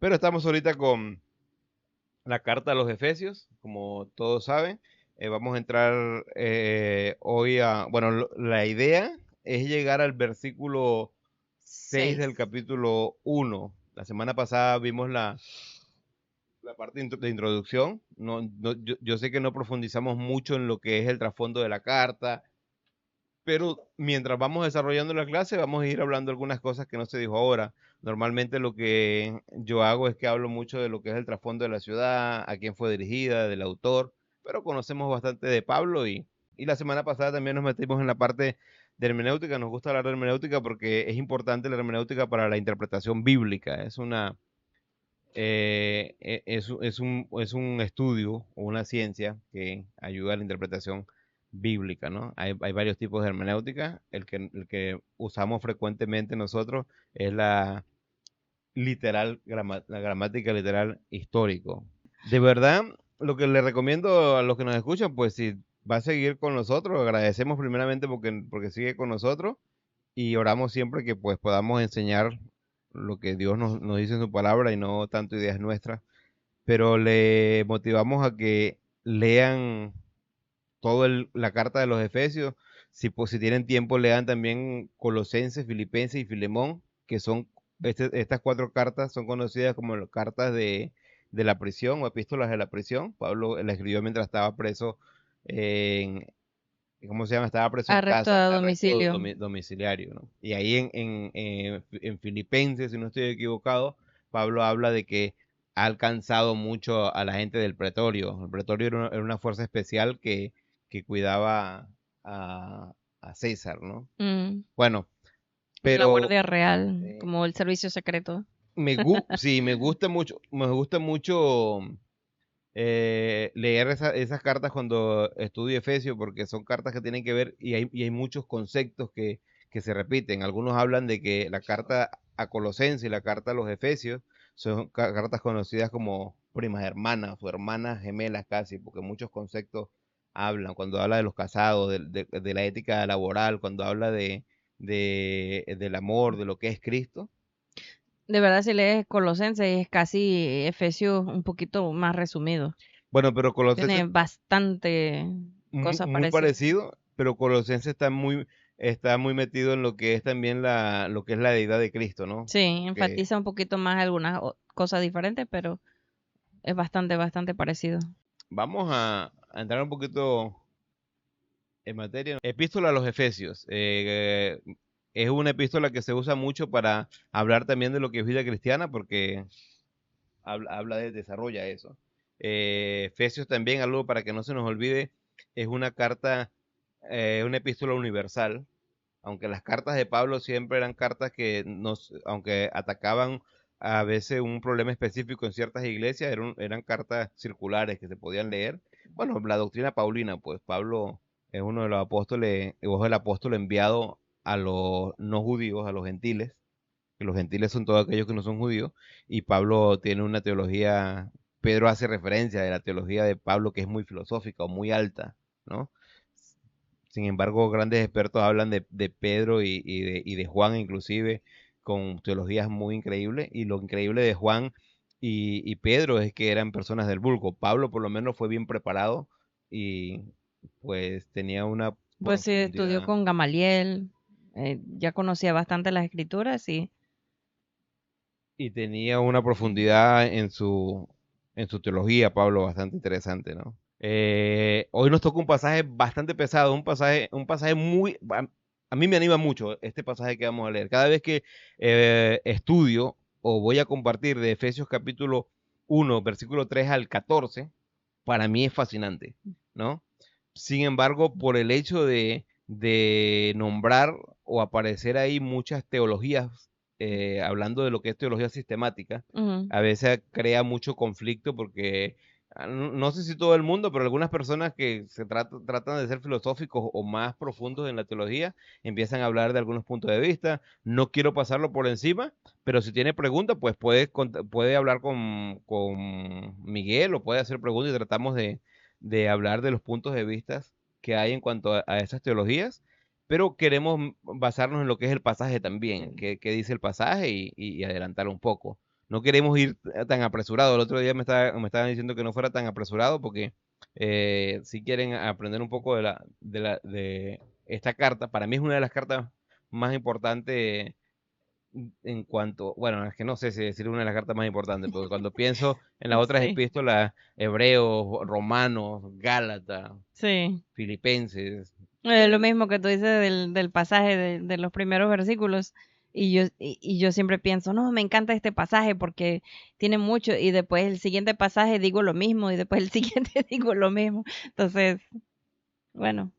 Pero estamos ahorita con la carta a los Efesios, como todos saben. Vamos a entrar hoy a, bueno, la idea es llegar al versículo 6 del 6. capítulo 1. La semana pasada vimos la parte de introducción. Yo sé que no profundizamos mucho en lo que es el trasfondo de la carta, pero mientras vamos desarrollando la clase, vamos a ir hablando algunas cosas que no se dijo ahora. Normalmente lo que yo hago es que hablo mucho de lo que es el trasfondo de la ciudad, a quién fue dirigida, del autor, pero conocemos bastante de Pablo y la semana pasada también nos metimos en la parte de hermenéutica. Nos gusta hablar de hermenéutica porque es importante la hermenéutica para la interpretación bíblica. Es un estudio o una ciencia que ayuda a la interpretación bíblica, ¿no? Hay varios tipos de hermenéutica. El que usamos frecuentemente nosotros es la gramática literal histórico. De verdad, lo que le recomiendo a los que nos escuchan, pues si va a seguir con nosotros, agradecemos primeramente porque sigue con nosotros y oramos siempre que pues podamos enseñar lo que Dios nos dice en su palabra y no tanto ideas nuestras, pero le motivamos a que lean toda la carta de los Efesios. Si tienen tiempo, lean también Colosenses, Filipenses y Filemón, que son, estas cuatro cartas son conocidas como las cartas de la prisión o epístolas de la prisión. Pablo la escribió mientras estaba preso en, ¿cómo se llama? Estaba preso en Arresto casa, a arresto domicilio. domiciliario, ¿no? Y ahí en Filipenses, si no estoy equivocado, Pablo habla de que ha alcanzado mucho a la gente del pretorio. El pretorio era una fuerza especial que cuidaba a César, ¿no? Mm, Bueno, la pero Guardia Real, eh, como el servicio secreto. sí, me gusta mucho leer esas cartas cuando estudio Efesios, porque son cartas que tienen que ver y hay muchos conceptos que se repiten. Algunos hablan de que la carta a Colosenses y la carta a los Efesios son cartas conocidas como primas hermanas o hermanas gemelas casi, porque muchos conceptos hablan. Cuando habla de los casados, de la ética laboral, cuando habla del amor, de lo que es Cristo. De verdad, si lees Colosenses, es casi Efesios un poquito más resumido. Bueno, pero Tiene Colosenses bastante cosas muy parecidas. parecido, pero Colosenses está muy metido en lo que es también lo que es la deidad de Cristo, ¿no? Sí, Que enfatiza un poquito más algunas cosas diferentes, pero es bastante parecido. vamos a entrar un poquito en materia. Epístola a los Efesios. Es una epístola que se usa mucho para hablar también de lo que es vida cristiana, porque desarrolla eso. Efesios también, algo para que no se nos olvide, es una carta, una epístola universal. Aunque las cartas de Pablo siempre eran cartas aunque atacaban a veces un problema específico en ciertas iglesias, eran cartas circulares que se podían leer. Bueno, la doctrina paulina, pues Pablo es uno de los apóstoles, o es el apóstol enviado a los no judíos, a los gentiles, que los gentiles son todos aquellos que no son judíos, y Pablo tiene una teología, Pedro hace referencia de la teología de Pablo que es muy filosófica o muy alta, ¿no? Sin embargo, grandes expertos hablan de Pedro y de Juan inclusive, con teologías muy increíbles, y lo increíble de Juan y Pedro es que eran personas del vulgo. Pablo por lo menos fue bien preparado y pues tenía una Pues sí, estudió profundidad. con Gamaliel, ya conocía bastante las escrituras y Y tenía una profundidad en su teología, Pablo, bastante interesante, ¿no? Hoy nos toca un pasaje bastante pesado, un pasaje a mí me anima mucho este pasaje que vamos a leer. Cada vez que estudio o voy a compartir de Efesios capítulo 1, versículo 3 al 14, para mí es fascinante, ¿no? Sin embargo, por el hecho de nombrar o aparecer ahí muchas teologías, hablando de lo que es teología sistemática, ujú. a veces crea mucho conflicto porque no sé si todo el mundo, pero algunas personas que tratan de ser filosóficos o más profundos en la teología empiezan a hablar de algunos puntos de vista. No quiero pasarlo por encima, pero si tiene preguntas, pues puede hablar con Miguel o puede hacer preguntas y tratamos de hablar de los puntos de vista que hay en cuanto a esas teologías, pero queremos basarnos en lo que es el pasaje también, qué dice el pasaje y adelantar un poco. no queremos ir tan apresurado. El otro día me estaban diciendo que no fuera tan apresurado porque si quieren aprender un poco de esta carta. Para mí es una de las cartas más importantes en cuanto, bueno, es que no sé si decir una de las cartas más importantes, porque cuando pienso en las otras Sí, epístolas, Hebreos, Romanos, Gálatas, sí. Filipenses, Lo eh, mismo que tú dices del pasaje de los primeros versículos. Y yo siempre pienso, no, me encanta este pasaje porque tiene mucho. Y después el siguiente pasaje digo lo mismo. Y después el siguiente digo lo mismo. Entonces, bueno,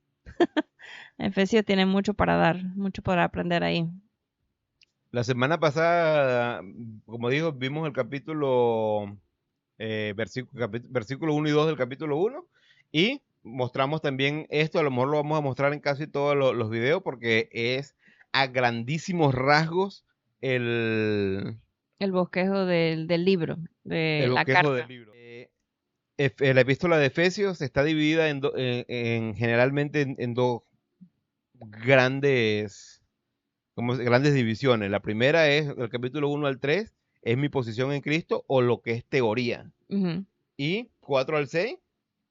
Efesios tiene mucho para dar, mucho para aprender ahí. la semana pasada, como dijo, vimos el capítulo, versículo 1 y 2 del capítulo uno y mostramos también esto, a lo mejor lo vamos a mostrar en casi todos los videos porque es a grandísimos rasgos el, El bosquejo del libro, de el la bosquejo del carta. libro. La epístola de Efesios está dividida generalmente en dos grandes, grandes divisiones. La primera es el capítulo 1 al 3 es mi posición en Cristo o lo que es teoría. Ujú. Y 4 al 6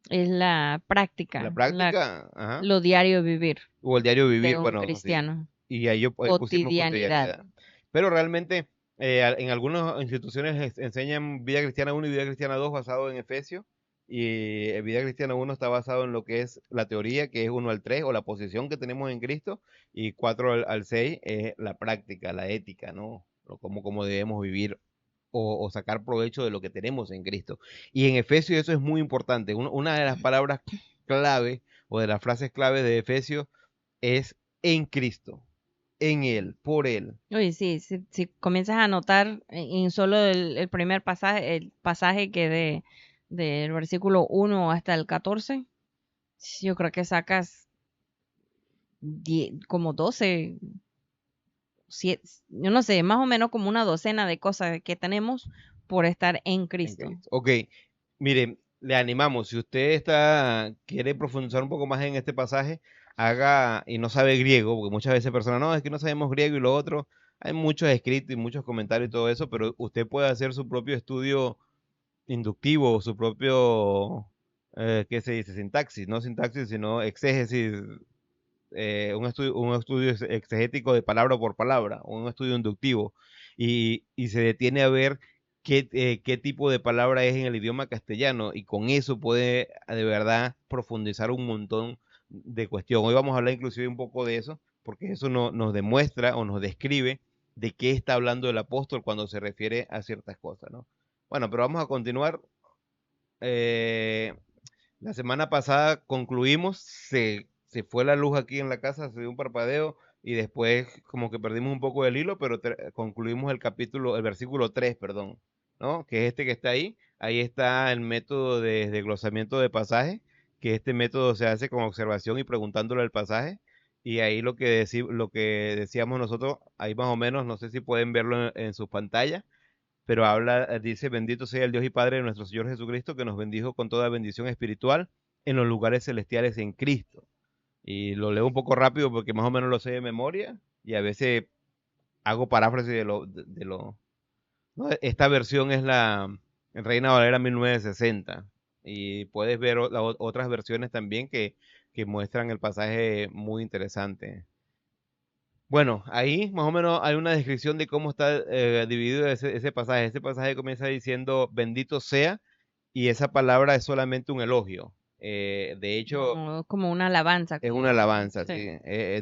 Es la la práctica, práctica, ajá, lo diario vivir o el diario de vivir, un bueno, sí. cristiano. Y ahí pusimos Cotidianidad. cotidianidad. Pero realmente en algunas instituciones enseñan vida cristiana 1 y vida cristiana 2 basado en Efesios. Y vida cristiana 1 está basado en lo que es la teoría, que es 1 al 3 o la posición que tenemos en Cristo. Y 4 al 6 es la práctica, la ética, ¿no? Cómo debemos vivir o sacar provecho de lo que tenemos en Cristo. Y en Efesios eso es muy importante. Una de las palabras clave o de las frases clave de Efesios es en Cristo, en Él, por Él. Oye, sí, si comienzas a anotar en solo el primer pasaje, el pasaje que del versículo 1 hasta el 14, yo creo que sacas como 12, yo no sé, más o menos como una docena de cosas que tenemos por estar en En Cristo. Cristo. Ok, mire, le animamos, si usted quiere profundizar un poco más en este pasaje, haga, y no sabe griego, porque muchas veces personas, no, es que no sabemos griego y lo otro, hay muchos escritos y muchos comentarios y todo eso, pero usted puede hacer su propio estudio inductivo, su propio, ¿qué se dice? Sintaxis, no sintaxis, sino exégesis, un estudio exegético de palabra por palabra, un estudio inductivo, y se detiene a ver qué tipo de palabra es en el idioma castellano, y con eso puede de verdad profundizar un montón de cuestión. Hoy vamos a hablar inclusive un poco de eso, porque eso nos demuestra o nos describe de qué está hablando el apóstol cuando se refiere a ciertas cosas, ¿no? Bueno, pero vamos a continuar. Eh, la semana pasada concluimos, se fue la luz aquí en la casa, se dio un parpadeo y después como que perdimos un poco el hilo, pero concluimos el versículo 3 perdón, ¿no? Que es este que está ahí. Ahí está el método de desglosamiento de pasaje, que este método se hace con observación y preguntándole al pasaje. Y ahí lo que decíamos nosotros, ahí más o menos, no sé si pueden verlo en sus pantallas, pero habla, dice, bendito sea el Dios y Padre de nuestro Señor Jesucristo, que nos bendijo con toda bendición espiritual en los lugares celestiales en Cristo. Y lo leo un poco rápido porque más o menos lo sé de memoria y a veces hago paráfrasis ¿no? Esta versión es la Reina Valera 1960 y puedes ver otras versiones también que muestran el pasaje muy interesante. Bueno, ahí más o menos hay una descripción de cómo está dividido ese pasaje. Ese pasaje comienza diciendo bendito sea y esa palabra es solamente un elogio. De hecho, Como una alabanza, es una como, alabanza, sí.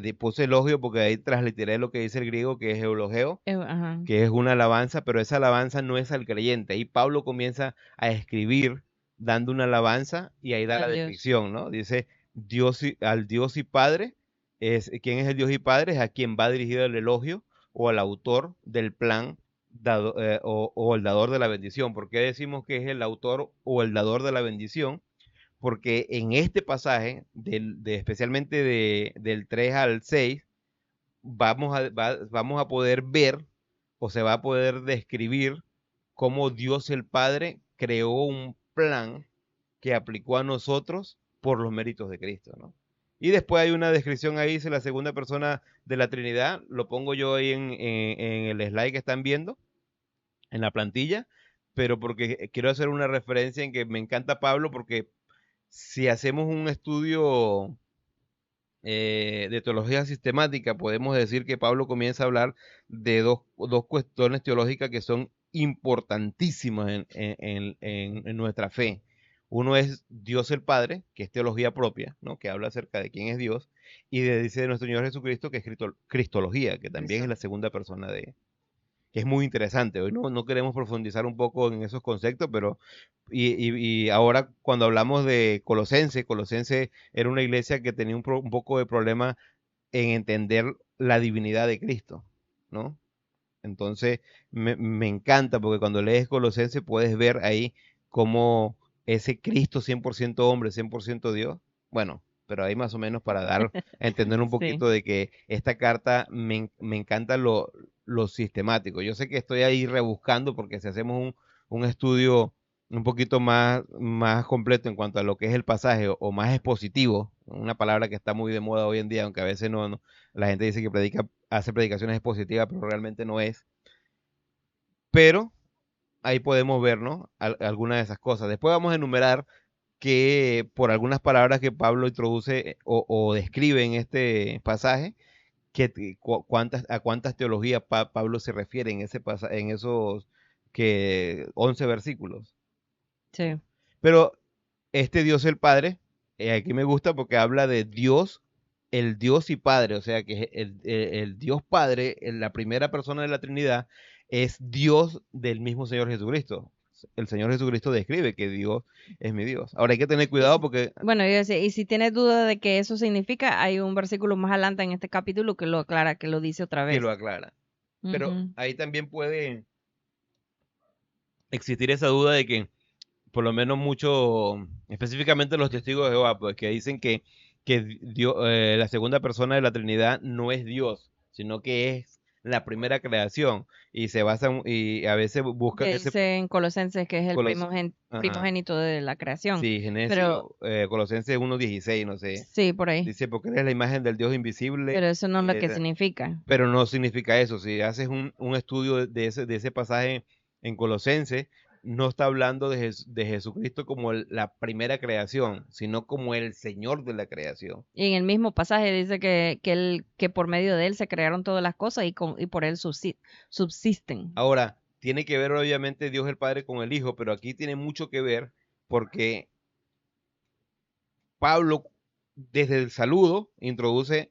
sí, Puse elogio porque ahí transliteré lo que dice el griego, que es eulogeo, ajá, que es una alabanza, pero esa alabanza no es al creyente. Ahí Pablo comienza a escribir dando una alabanza y ahí da la adiós. descripción, ¿no? Dice al Dios y Padre, ¿quién es el Dios y Padre? Es a quien va dirigido el elogio o al autor del plan o el dador de la bendición. ¿Por qué decimos que es el autor o el dador de la bendición? Porque en este pasaje, especialmente del 3 al 6, vamos a poder ver o se va a poder describir cómo Dios el Padre creó un plan que aplicó a nosotros por los méritos de Cristo, ¿no? Y después hay una descripción ahí, dice la segunda persona de la Trinidad, lo pongo yo ahí en el slide que están viendo, en la plantilla, pero porque quiero hacer una referencia en que me encanta Pablo, porque si hacemos un estudio de teología sistemática, podemos decir que Pablo comienza a hablar de dos cuestiones teológicas que son importantísimas en nuestra fe. Uno es Dios el Padre, que es teología propia, ¿no? Que habla acerca de quién es Dios, y dice de nuestro Señor Jesucristo, que es cristología, que también es la segunda persona que es muy interesante. Hoy no queremos profundizar un poco en esos conceptos, pero y ahora cuando hablamos de Colosense era una iglesia que tenía un poco de problema en entender la divinidad de Cristo, ¿no? Entonces me encanta porque cuando lees Colosense puedes ver ahí cómo ese Cristo 100% hombre, 100% Dios, bueno, pero ahí más o menos para dar a entender un Sí. poquito de que esta carta me encanta lo sistemático. Yo sé que estoy ahí rebuscando porque si hacemos un estudio un poquito más completo en cuanto a lo que es el pasaje o más expositivo, una palabra que está muy de moda hoy en día, aunque a veces no la gente dice que hace predicaciones expositivas, pero realmente no es. Pero ahí podemos ver, ¿no? Algunas de esas cosas. Después vamos a enumerar que por algunas palabras que Pablo introduce o describe en este pasaje, a cuántas teologías Pablo se refiere en esos que 11 versículos. Sí. Pero este Dios el Padre, aquí me gusta porque habla de Dios, el Dios y Padre, o sea que el Dios Padre, la primera persona de la Trinidad, es Dios del mismo Señor Jesucristo. El Señor Jesucristo describe que Dios es mi Dios. Ahora hay que tener cuidado porque Bueno, yo decía, y si tienes duda de qué eso significa, hay un versículo más adelante en este capítulo que lo aclara, que lo dice otra que lo vez. aclara. Pero Ujú. ahí también puede existir esa duda de que por lo menos mucho, específicamente los testigos de Jehová, pues que dicen que Dios, la segunda persona de la Trinidad no es Dios, sino que es la primera creación y se basan y a veces buscan Que ese dice en Colosenses que es el ajá, primogénito de la creación. sí, Génesis, Pero Colosenses 1:16, no sé, sí, por ahí. dice porque eres la imagen del Dios Pero invisible, eso no es lo que significa. pero no significa eso. Si haces un estudio de ese pasaje en Colosenses, no está hablando de Jesucristo como la primera creación, sino como el Señor de la creación. Y en el mismo pasaje dice que por medio de él se crearon todas las cosas y por él subsisten. Ahora, tiene que ver obviamente Dios el Padre con el Hijo, pero aquí tiene mucho que ver porque Pablo, desde el saludo, introduce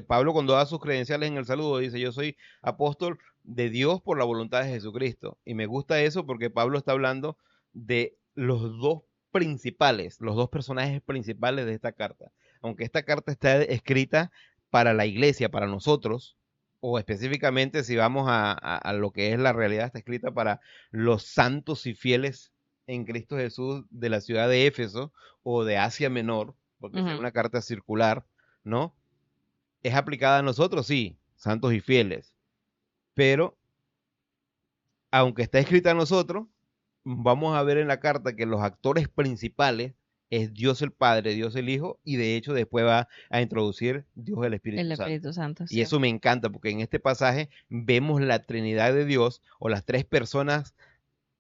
Pablo cuando da sus credenciales en el saludo, dice, yo soy apóstol de Dios por la voluntad de Jesucristo. Y me gusta eso porque Pablo está hablando de los dos personajes principales de esta carta. Aunque esta carta está escrita para la iglesia, para nosotros, o específicamente si vamos a lo que es la realidad, está escrita para los santos y fieles en Cristo Jesús de la ciudad de Éfeso o de Asia Menor, porque es Ujú. una carta circular, ¿no? Es aplicada a nosotros, sí, santos y fieles, pero aunque está escrita a nosotros, vamos a ver en la carta que los actores principales es Dios el Padre, Dios el Hijo, y de hecho después va a introducir Dios el El Espíritu Santo. Espíritu Santo, Y sí. eso me encanta porque en este pasaje vemos la Trinidad de Dios o las tres personas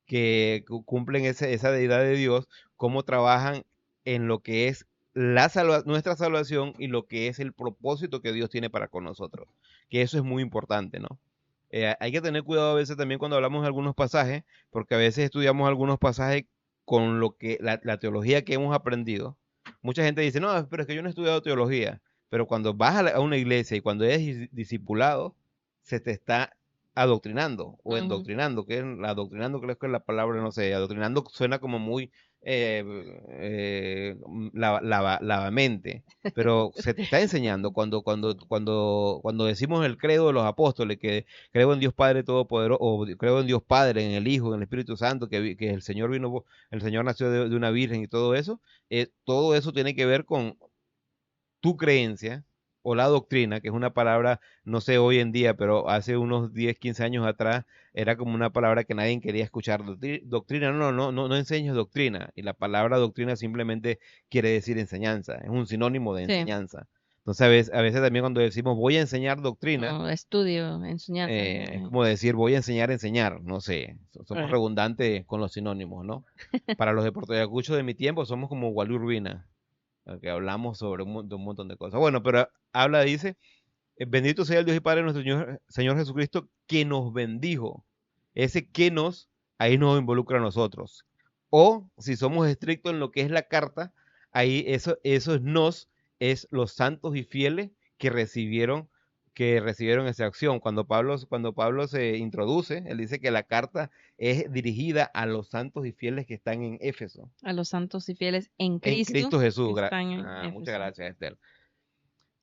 que cumplen esa deidad de Dios, cómo trabajan en lo que es nuestra salvación y lo que es el propósito que Dios tiene para con nosotros. Que eso es muy importante, ¿no? Hay que tener cuidado a veces también cuando hablamos de algunos pasajes, porque a veces estudiamos algunos pasajes con lo que la teología que hemos aprendido. Mucha gente dice, no, pero es que yo no he estudiado teología. Pero cuando vas a una iglesia y cuando eres discipulado, se te está adoctrinando o Ujú. endoctrinando, que es adoctrinando creo que es la palabra, no sé, adoctrinando suena como muy eh, lavamente, pero se te está enseñando cuando decimos el credo de los apóstoles, que creo en Dios Padre Todopoderoso, o creo en Dios Padre, en el Hijo, en el Espíritu Santo, que el Señor vino, el Señor nació de una virgen y todo eso tiene que ver con tu creencia o la doctrina, que es una palabra, no sé hoy en día, pero hace unos 10 15 años atrás era como una palabra que nadie quería escuchar. Doctrina, no enseñes doctrina. Y la palabra doctrina simplemente quiere decir enseñanza, es un sinónimo de Sí. enseñanza. Entonces a veces también cuando decimos voy a enseñar doctrina, O estudio, enseñanza. es como decir voy a enseñar, no sé, somos Correcto. redundantes con los sinónimos, ¿no? Para los de Puerto Ayacucho de mi tiempo somos como Wally Urbina, que hablamos sobre de un montón de cosas. Bueno, pero habla, dice, bendito sea el Dios y Padre de nuestro Señor Jesucristo, que nos bendijo. Ese que nos, ahí nos involucra a nosotros. O, si somos estrictos en lo que es la carta, ahí eso es los santos y fieles que recibieron esa acción. Cuando Pablo se introduce, él dice que la carta es dirigida a los santos y fieles que están en Éfeso. A los santos y fieles en En Cristo Cristo que Jesús. están en Muchas Éfeso. gracias, Esther.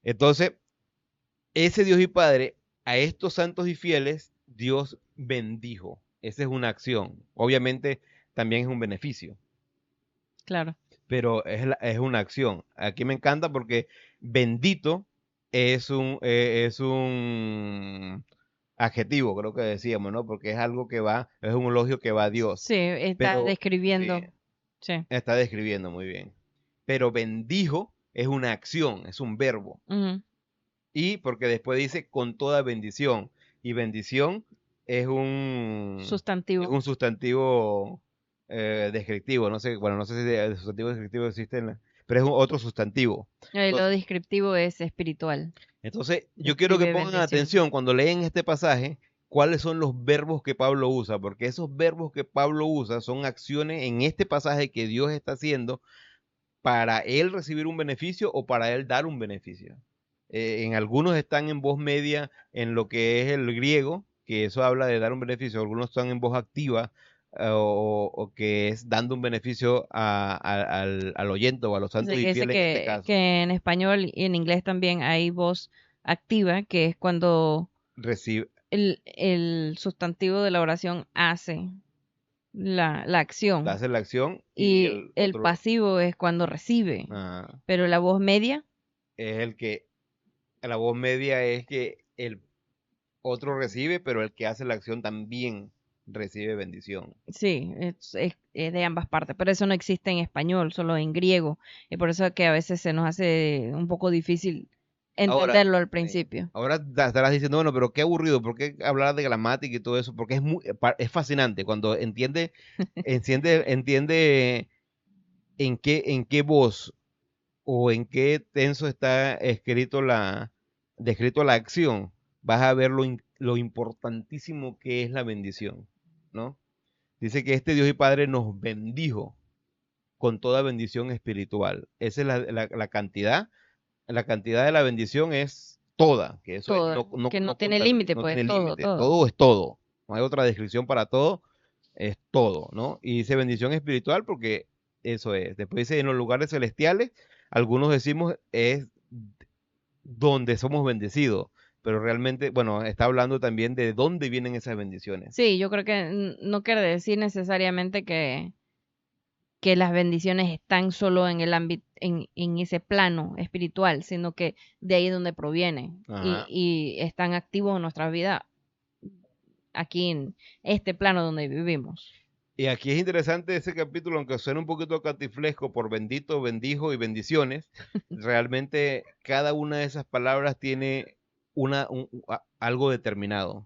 Entonces, ese Dios y Padre, a estos santos y fieles, Dios bendijo. Esa es una acción. Obviamente, también es un beneficio, Claro. pero es una acción. Aquí me encanta porque bendito es un adjetivo, creo que decíamos, ¿no? Porque es algo que va, es un elogio que va a Dios. Sí, está Pero describiendo. eh, Sí. está describiendo muy bien. Pero bendijo es una acción, es un verbo. Ujú. Y porque después dice con toda bendición. Y bendición es Sustantivo. un sustantivo descriptivo. No sé, bueno, no sé si de sustantivo descriptivo existe, pero es otro sustantivo. Lo Entonces, descriptivo es espiritual. yo quiero que Describe pongan bendición. atención cuando leen este pasaje, cuáles son los verbos que Pablo usa, porque esos verbos que Pablo usa son acciones en este pasaje que Dios está haciendo para él recibir un beneficio o para él dar un beneficio. En algunos están en voz media en lo que es el griego, que eso habla de dar un beneficio, algunos están en voz activa o que es dando un beneficio al oyente o a los santos Dice y que dice fieles en este caso. que en español y en inglés también hay voz activa, que es cuando Recibe, el sustantivo de la oración hace la acción. hace la acción y Y el el otro pasivo es cuando recibe. ah, Pero la voz media, es el que, la voz media es que el otro recibe, pero el que hace la acción también recibe bendición. sí, es de ambas partes. Pero eso no existe en español, solo en griego. Y por eso es que a veces se nos hace un poco difícil Ahora, entenderlo al principio. ahora estarás diciendo, bueno, pero qué aburrido, ¿por qué hablar de gramática y todo eso? Porque es fascinante cuando entiende en qué voz o en qué tenso está descrito la acción, vas a ver lo importantísimo que es la bendición, ¿no? Dice que este Dios y Padre nos bendijo con toda bendición espiritual. Esa es la cantidad de la bendición es toda, que eso es Todo, que no no tiene límite, no pues tiene todo, límite, todo. todo es todo, no hay otra descripción para todo, es todo, ¿no? Y dice bendición espiritual porque eso es. Después dice en los lugares celestiales, algunos decimos es donde somos bendecidos, pero realmente, bueno, está hablando también de dónde vienen esas bendiciones. Sí, yo creo que no quiere decir necesariamente que las bendiciones están solo en el ámbito, en ese plano espiritual, sino que de ahí es donde proviene Ajá. y están activos en nuestra vida aquí en este plano donde vivimos. Y aquí es interesante ese capítulo, aunque suene un poquito catiflesco por bendito, bendijo y bendiciones, realmente cada una de esas palabras tiene algo determinado.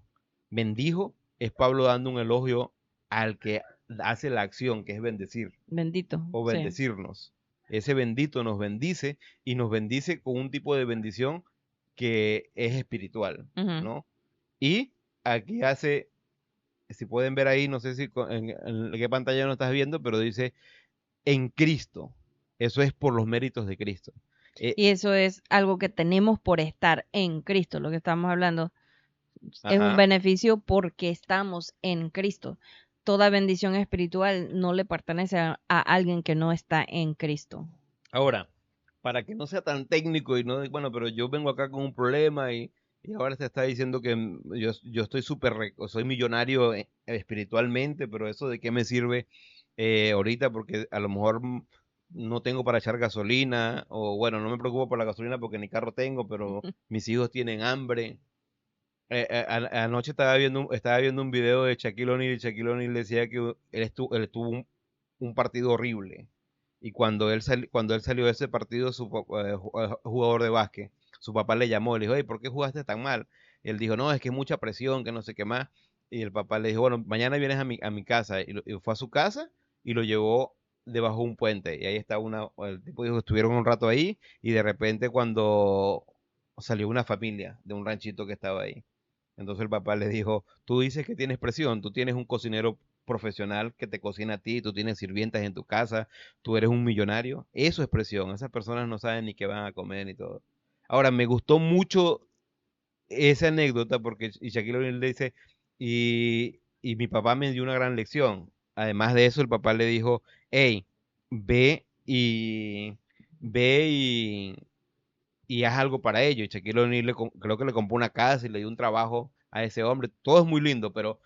Bendijo es Pablo dando un elogio al que hace la acción, que es bendecir Bendito, o sí. bendecirnos. Ese bendito nos bendice y nos bendice con un tipo de bendición que es espiritual, Ujú. ¿no? Y aquí hace si pueden ver ahí, no sé si en qué pantalla no estás viendo, pero dice en Cristo. Eso es por los méritos de Cristo. Eh, Y eso es algo que tenemos por estar en Cristo, lo que estamos hablando. Es un ajá. beneficio porque estamos en Cristo. Toda bendición espiritual no le pertenece a alguien que no está en Cristo. Ahora, para que no sea tan técnico y no, bueno, pero yo vengo acá con un problema y ahora se está diciendo que yo estoy soy millonario espiritualmente, pero eso de qué me sirve ahorita porque a lo mejor no tengo para echar gasolina o bueno, no me preocupo por la gasolina porque ni carro tengo, pero mis hijos tienen hambre. Anoche estaba viendo un video de Shaquille O'Neal y Shaquille O'Neal decía que él tuvo un partido horrible. Y cuando él salió de ese partido, jugador de básquet, su papá le llamó, le dijo, hey, ¿por qué jugaste tan mal? Y él dijo, no, es que es mucha presión, que no sé qué más. Y el papá le dijo, bueno, mañana vienes a mi casa. Y fue a su casa y lo llevó debajo de un puente. Y ahí está el tipo dijo, estuvieron un rato ahí y de repente cuando salió una familia de un ranchito que estaba ahí. Entonces el papá le dijo, tú dices que tienes presión, tú tienes un cocinero profesional que te cocina a ti, tú tienes sirvientas en tu casa, tú eres un millonario. Eso es presión, esas personas no saben ni qué van a comer ni todo. Ahora, me gustó mucho esa anécdota porque y Shaquille O'Neal le dice, y mi papá me dio una gran lección. Además de eso, el papá le dijo, hey, ve y ve y haz algo para ello. Y Shaquille O'Neal creo que le compró una casa y le dio un trabajo a ese hombre. Todo es muy lindo, pero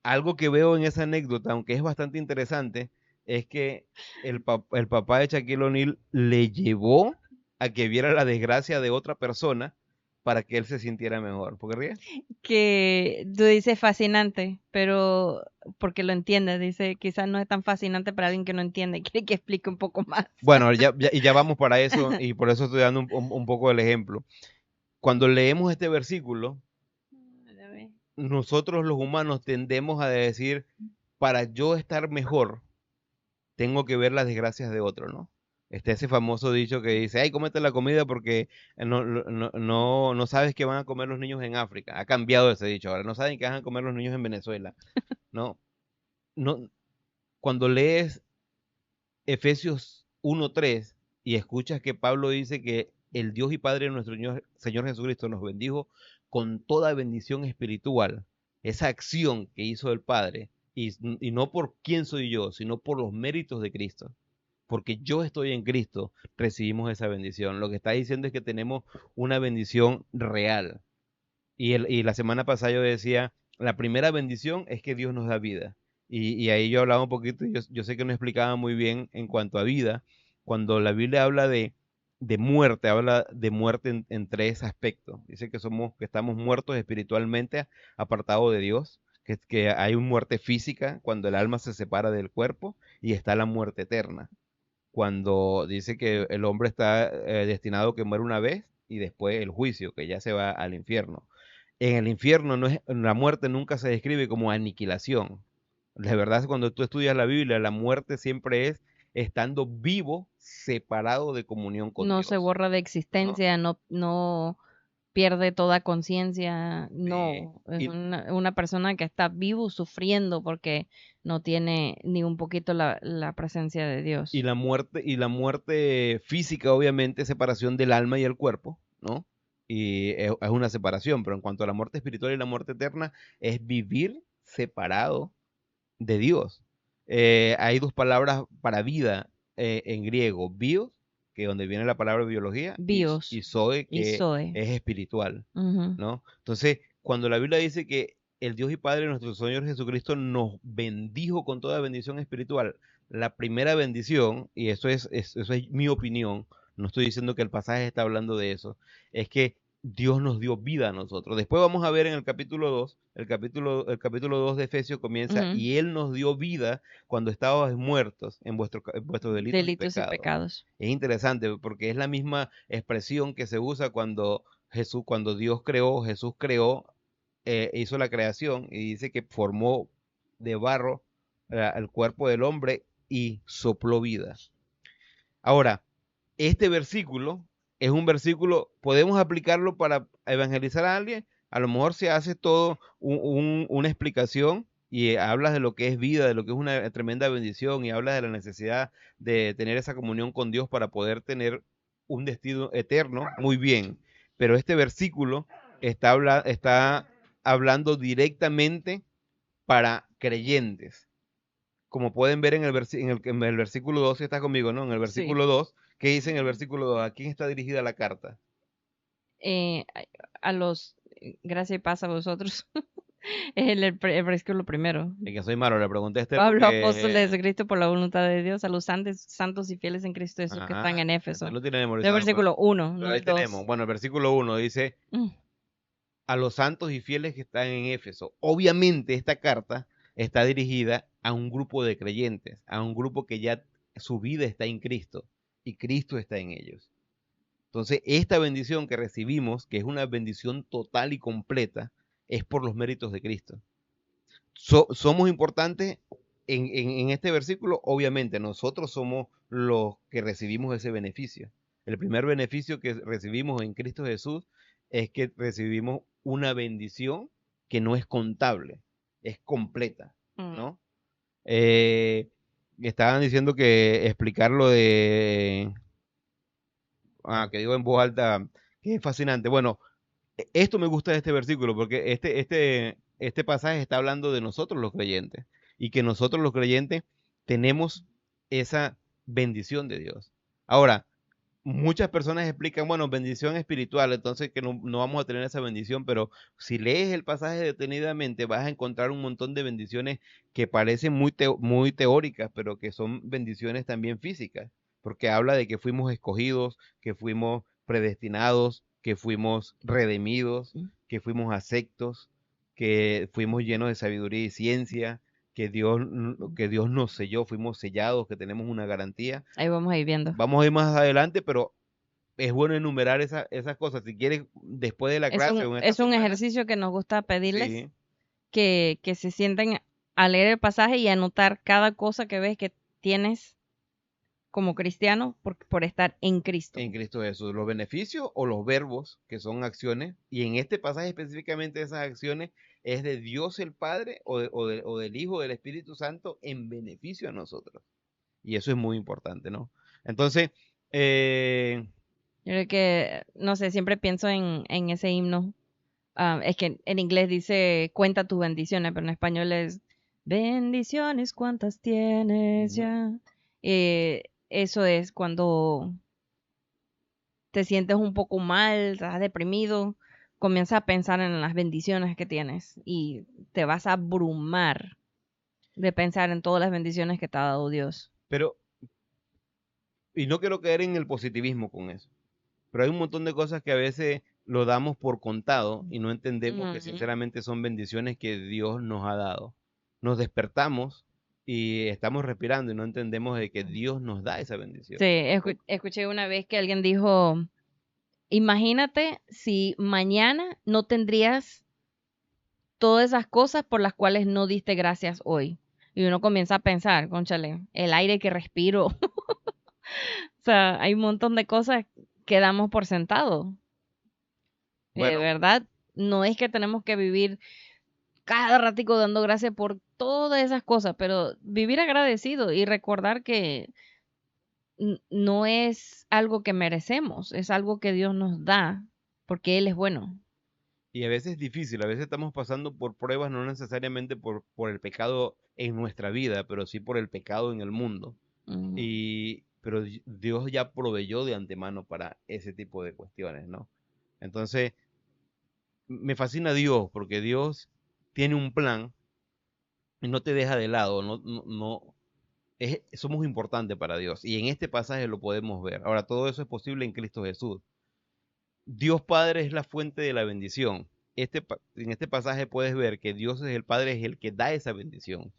algo que veo en esa anécdota, aunque es bastante interesante, es que el papá de Shaquille O'Neal le llevó a que viera la desgracia de otra persona para que él se sintiera mejor. ¿Por qué ríes? Que tú dices fascinante, pero porque lo entiendes, dice, quizás no es tan fascinante para alguien que no entiende, quiere que explique un poco más. Bueno, y ya vamos para eso, y por eso estoy dando un poco el ejemplo. Cuando leemos este versículo, nosotros los humanos tendemos a decir, para yo estar mejor, tengo que ver las desgracias de otro, ¿no? Está ese famoso dicho que dice, ay, cómete la comida porque no sabes qué van a comer los niños en África. Ha cambiado ese dicho, ahora no saben qué van a comer los niños en Venezuela. No, no, cuando lees Efesios 1:3 y escuchas que Pablo dice que el Dios y Padre de nuestro Señor Jesucristo nos bendijo con toda bendición espiritual, esa acción que hizo el Padre, y no por quién soy yo, sino por los méritos de Cristo, porque yo estoy en Cristo, recibimos esa bendición. Lo que está diciendo es que tenemos una bendición real. Y la semana pasada yo decía, la primera bendición es que Dios nos da vida. Y ahí yo hablaba un poquito, yo sé que no explicaba muy bien en cuanto a vida. Cuando la Biblia habla de muerte, habla de muerte en tres aspectos. Dice que estamos muertos espiritualmente, apartados de Dios, que hay una muerte física cuando el alma se separa del cuerpo y está la muerte eterna cuando dice que el hombre está destinado a que muera una vez y después el juicio, que ya se va al infierno. En el infierno la muerte nunca se describe como aniquilación. La verdad es que cuando tú estudias la Biblia, la muerte siempre es estando vivo, separado de comunión con No se Dios, borra de ¿no? existencia, no pierde toda conciencia, Sí. no, es Y, una persona que está vivo sufriendo porque no tiene ni un poquito la presencia de Dios. y la muerte física, obviamente, es separación del alma y el cuerpo, ¿no? Y es una separación, pero en cuanto a la muerte espiritual y la muerte eterna, es vivir separado de Dios. Hay dos palabras para vida en griego, bios, que es donde viene la palabra biología, y Bios zoe, y que Zoe. es espiritual, Ujú. ¿no? Entonces, cuando la Biblia dice que el Dios y Padre de nuestro Señor Jesucristo nos bendijo con toda bendición espiritual, la primera bendición, y eso es mi opinión, no estoy diciendo que el pasaje está hablando de eso, es que Dios nos dio vida a nosotros. Después vamos a ver en el capítulo 2 el capítulo 2 de Efesios comienza, Ujú. y Él nos dio vida cuando estábamos muertos en vuestros delitos y Delitos y pecados. pecados. Es interesante porque es la misma expresión que se usa cuando Dios creó, Jesús creó, hizo la creación y dice que formó de barro el cuerpo del hombre y sopló vida. Ahora, este versículo es un versículo, podemos aplicarlo para evangelizar a alguien. A lo mejor se hace todo una explicación y hablas de lo que es vida, de lo que es una tremenda bendición y hablas de la necesidad de tener esa comunión con Dios para poder tener un destino eterno, muy bien. Pero este versículo está hablando directamente para creyentes. Como pueden ver en el versículo 2, si estás conmigo, ¿no? En el Sí. versículo 2, ¿qué dice en el versículo 2? ¿A quién está dirigida la carta? Eh, a, a los, gracias y paz a vosotros. Es el versículo primero. Y que soy malo, le pregunté a Esther Pablo, apóstol de porque... Jesucristo por la voluntad de Dios, a los santos y fieles en Cristo Jesús que están Ajá, en este Éfeso. lo tiene Del memorizado, versículo uno, pero no ahí el 2. tenemos. Bueno, el versículo 1 dice, a los santos y fieles que están en Éfeso. Obviamente esta carta está dirigida a un grupo de creyentes, a un grupo que ya su vida está en Cristo y Cristo está en ellos. Entonces, esta bendición que recibimos, que es una bendición total y completa, es por los méritos de Cristo. Somos importantes en este versículo, obviamente, nosotros somos los que recibimos ese beneficio. El primer beneficio que recibimos en Cristo Jesús es que recibimos una bendición que no es contable, es completa, Mm. ¿no? Eh, estaban diciendo que explicar lo de, que digo en voz alta, que es fascinante. Bueno, esto me gusta de este versículo porque este pasaje está hablando de nosotros los creyentes y que nosotros los creyentes tenemos esa bendición de Dios. Ahora, muchas personas explican, bueno, bendición espiritual, entonces que no vamos a tener esa bendición, pero si lees el pasaje detenidamente vas a encontrar un montón de bendiciones que parecen muy teóricas, pero que son bendiciones también físicas, porque habla de que fuimos escogidos, que fuimos predestinados, que fuimos redimidos, que fuimos aceptos, que fuimos llenos de sabiduría y ciencia, que Dios nos selló, fuimos sellados, que tenemos una garantía. Ahí vamos a ir viendo. Vamos a ir más adelante, pero es bueno enumerar esas cosas. Si quieres, después de la clase o en esta Es un semana, ejercicio que nos gusta pedirles sí, que se sienten a leer el pasaje y anotar cada cosa que ves que tienes como cristiano por estar en Cristo. en Cristo Jesús, los beneficios o los verbos, que son acciones, y en este pasaje específicamente esas acciones es de Dios el Padre o del Hijo del Espíritu Santo en beneficio a nosotros. Y eso es muy importante, ¿no? Entonces, eh, Yo creo que, no sé, siempre pienso en ese himno. Es que en inglés dice cuenta tus bendiciones, pero en español es bendiciones cuántas tienes ujú. ya. Eso es cuando te sientes un poco mal, estás deprimido, comienza a pensar en las bendiciones que tienes y te vas a abrumar de pensar en todas las bendiciones que te ha dado Dios. Pero, y no quiero caer en el positivismo con eso. Pero hay un montón de cosas que a veces lo damos por contado y no entendemos que Ujú. sinceramente son bendiciones que Dios nos ha dado. Nos despertamos y estamos respirando y no entendemos de que Dios nos da esa bendición. Sí, escuché una vez que alguien dijo, imagínate si mañana no tendrías todas esas cosas por las cuales no diste gracias hoy. Y uno comienza a pensar, cónchale, el aire que respiro. O sea, hay un montón de cosas que damos por sentado. Bueno, ¿Verdad? No es que tenemos que vivir cada ratico dando gracias por todas esas cosas, pero vivir agradecido y recordar que no es algo que merecemos, es algo que Dios nos da porque Él es bueno. y a veces es difícil, a veces estamos pasando por pruebas no necesariamente por el pecado en nuestra vida, pero sí por el pecado en el mundo. Ujú. Pero Dios ya proveyó de antemano para ese tipo de cuestiones, ¿no? Entonces, me fascina Dios porque Dios tiene un plan y no te deja de lado, somos importantes para Dios y en este pasaje lo podemos ver. Ahora, todo eso es posible en Cristo Jesús. Dios Padre es la fuente de la bendición. En este pasaje puedes ver que Dios es el Padre, es el que da esa bendición.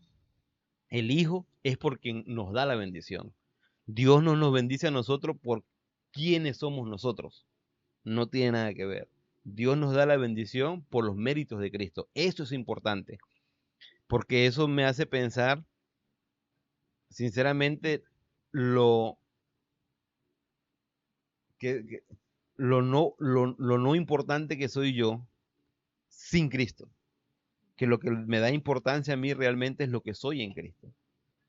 El Hijo es por quien nos da la bendición. Dios no nos bendice a nosotros por quienes somos nosotros. No tiene nada que ver. Dios nos da la bendición por los méritos de Cristo. Eso es importante, porque eso me hace pensar, sinceramente, lo que lo no importante que soy yo sin Cristo. Que lo que me da importancia a mí realmente es lo que soy en Cristo.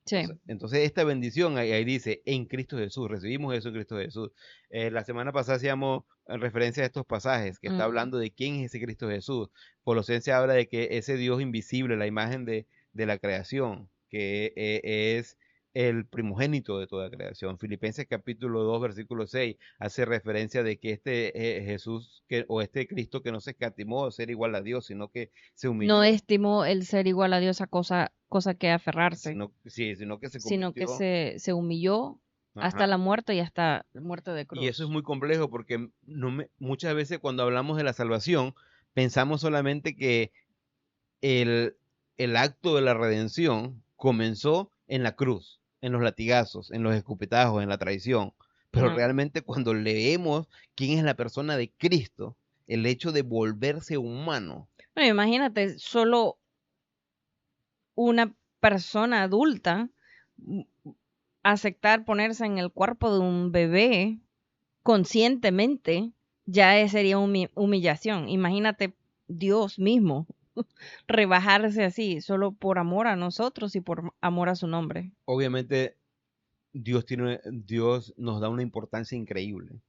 Sí. Entonces esta bendición, ahí dice, en Cristo Jesús, recibimos eso en Cristo Jesús. La semana pasada hacíamos referencia a estos pasajes, que está Ujú. hablando de quién es ese Cristo Jesús. Colosenses habla de que ese Dios invisible, la imagen de la creación, que es el primogénito de toda creación. Filipenses capítulo 2, versículo 6, hace referencia de que este Jesús, o este Cristo que no se escatimó de ser igual a Dios, sino que se No humilló, estimó el ser igual a Dios a cosa que aferrarse, sino que se sino que convirtió. se humilló hasta Ajá. la muerte y hasta la muerte de Y eso es cruz. muy complejo porque muchas veces cuando hablamos de la salvación pensamos solamente que el, el acto de la redención comenzó en la cruz, en los latigazos, en los escupitajos, en la traición. Pero No, realmente cuando leemos quién es la persona de Cristo, el hecho de volverse humano, no, imagínate, solo una persona adulta mm, aceptar ponerse en el cuerpo de un bebé conscientemente, sería humillación. Imagínate Dios mismo rebajarse así, solo por amor a nosotros y por amor a su nombre. obviamente Dios nos da una importancia increíble,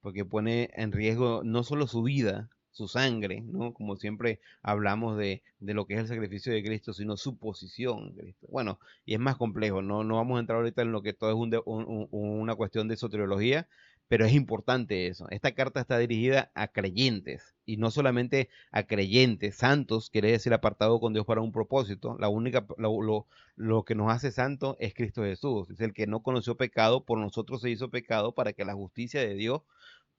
porque pone en riesgo no solo su vida, su sangre, ¿no? Como siempre hablamos de lo que es el sacrificio de Cristo, sino su posición en Cristo. Bueno, y es más complejo, no vamos a entrar ahorita en lo que todo es una cuestión de soteriología, pero es importante eso. Esta carta está dirigida a creyentes, y no solamente a creyentes, santos, quiere decir apartado con Dios para un propósito. La única, lo que nos hace santo es Cristo Jesús. Es el que no conoció pecado, por nosotros se hizo pecado para que la justicia de Dios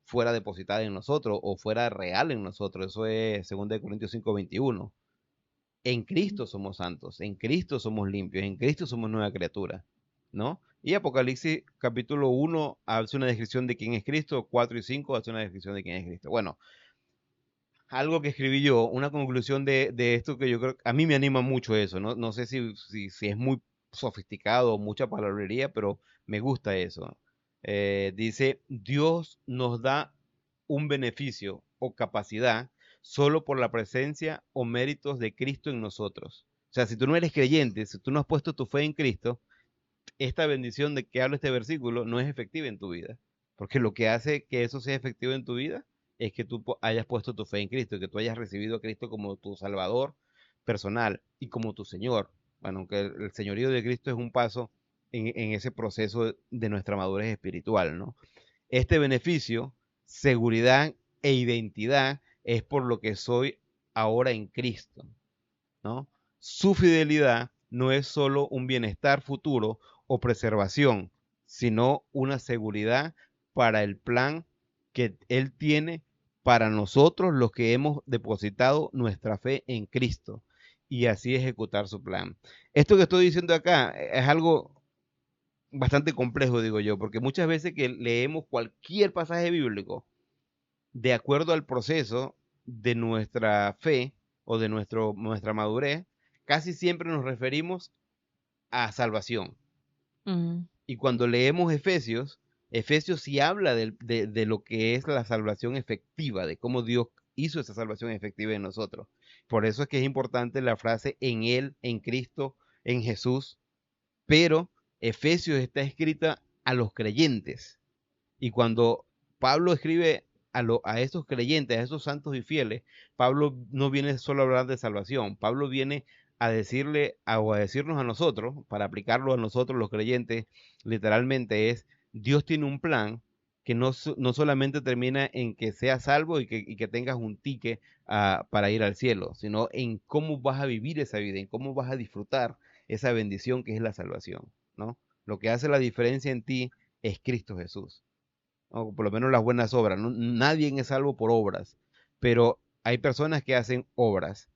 fuera depositada en nosotros o fuera real en nosotros. Eso es 2 Corintios 5:21. En Cristo somos santos, en Cristo somos limpios, en Cristo somos nueva criatura, ¿no? Y Apocalipsis capítulo 1 hace una descripción de quién es Cristo, 4 y 5 hace una descripción de quién es Cristo. Bueno, algo que escribí yo, una conclusión de esto que yo creo, a mí me anima mucho eso, no sé si es muy sofisticado o mucha palabrería, pero me gusta eso. Dice, Dios nos da un beneficio o capacidad solo por la presencia o méritos de Cristo en nosotros. O sea, si tú no eres creyente, si tú no has puesto tu fe en Cristo, esta bendición de que habla este versículo no es efectiva en tu vida. Porque lo que hace que eso sea efectivo en tu vida es que tú hayas puesto tu fe en Cristo, que tú hayas recibido a Cristo como tu Salvador personal y como tu Señor. Bueno, aunque el señorío de Cristo es un paso en ese proceso de nuestra madurez espiritual, ¿no? Este beneficio, seguridad e identidad es por lo que soy ahora en Cristo, ¿no? Su fidelidad no es solo un bienestar futuro o preservación, sino una seguridad para el plan que Él tiene para nosotros los que hemos depositado nuestra fe en Cristo y así ejecutar su plan. Esto que estoy diciendo acá es algo bastante complejo, digo yo, porque muchas veces que leemos cualquier pasaje bíblico de acuerdo al proceso de nuestra fe o de nuestra madurez, casi siempre nos referimos a salvación. Ujú. Y cuando leemos Efesios, Efesios sí habla de lo que es la salvación efectiva, de cómo Dios hizo esa salvación efectiva en nosotros. Por eso es que es importante la frase en Él, en Cristo, en Jesús. Pero Efesios está escrita a los creyentes. Y cuando Pablo escribe a esos creyentes, a esos santos y fieles, Pablo no viene solo a hablar de salvación, Pablo viene a decirle o a decirnos a nosotros, para aplicarlo a nosotros los creyentes, literalmente es, Dios tiene un plan que no solamente termina en que seas salvo y que tengas un ticket para ir al cielo, sino en cómo vas a vivir esa vida, en cómo vas a disfrutar esa bendición que es la salvación, ¿no? Lo que hace la diferencia en ti es Cristo Jesús, o por lo menos las buenas obras. Nadie es salvo por obras, pero hay personas que hacen obras.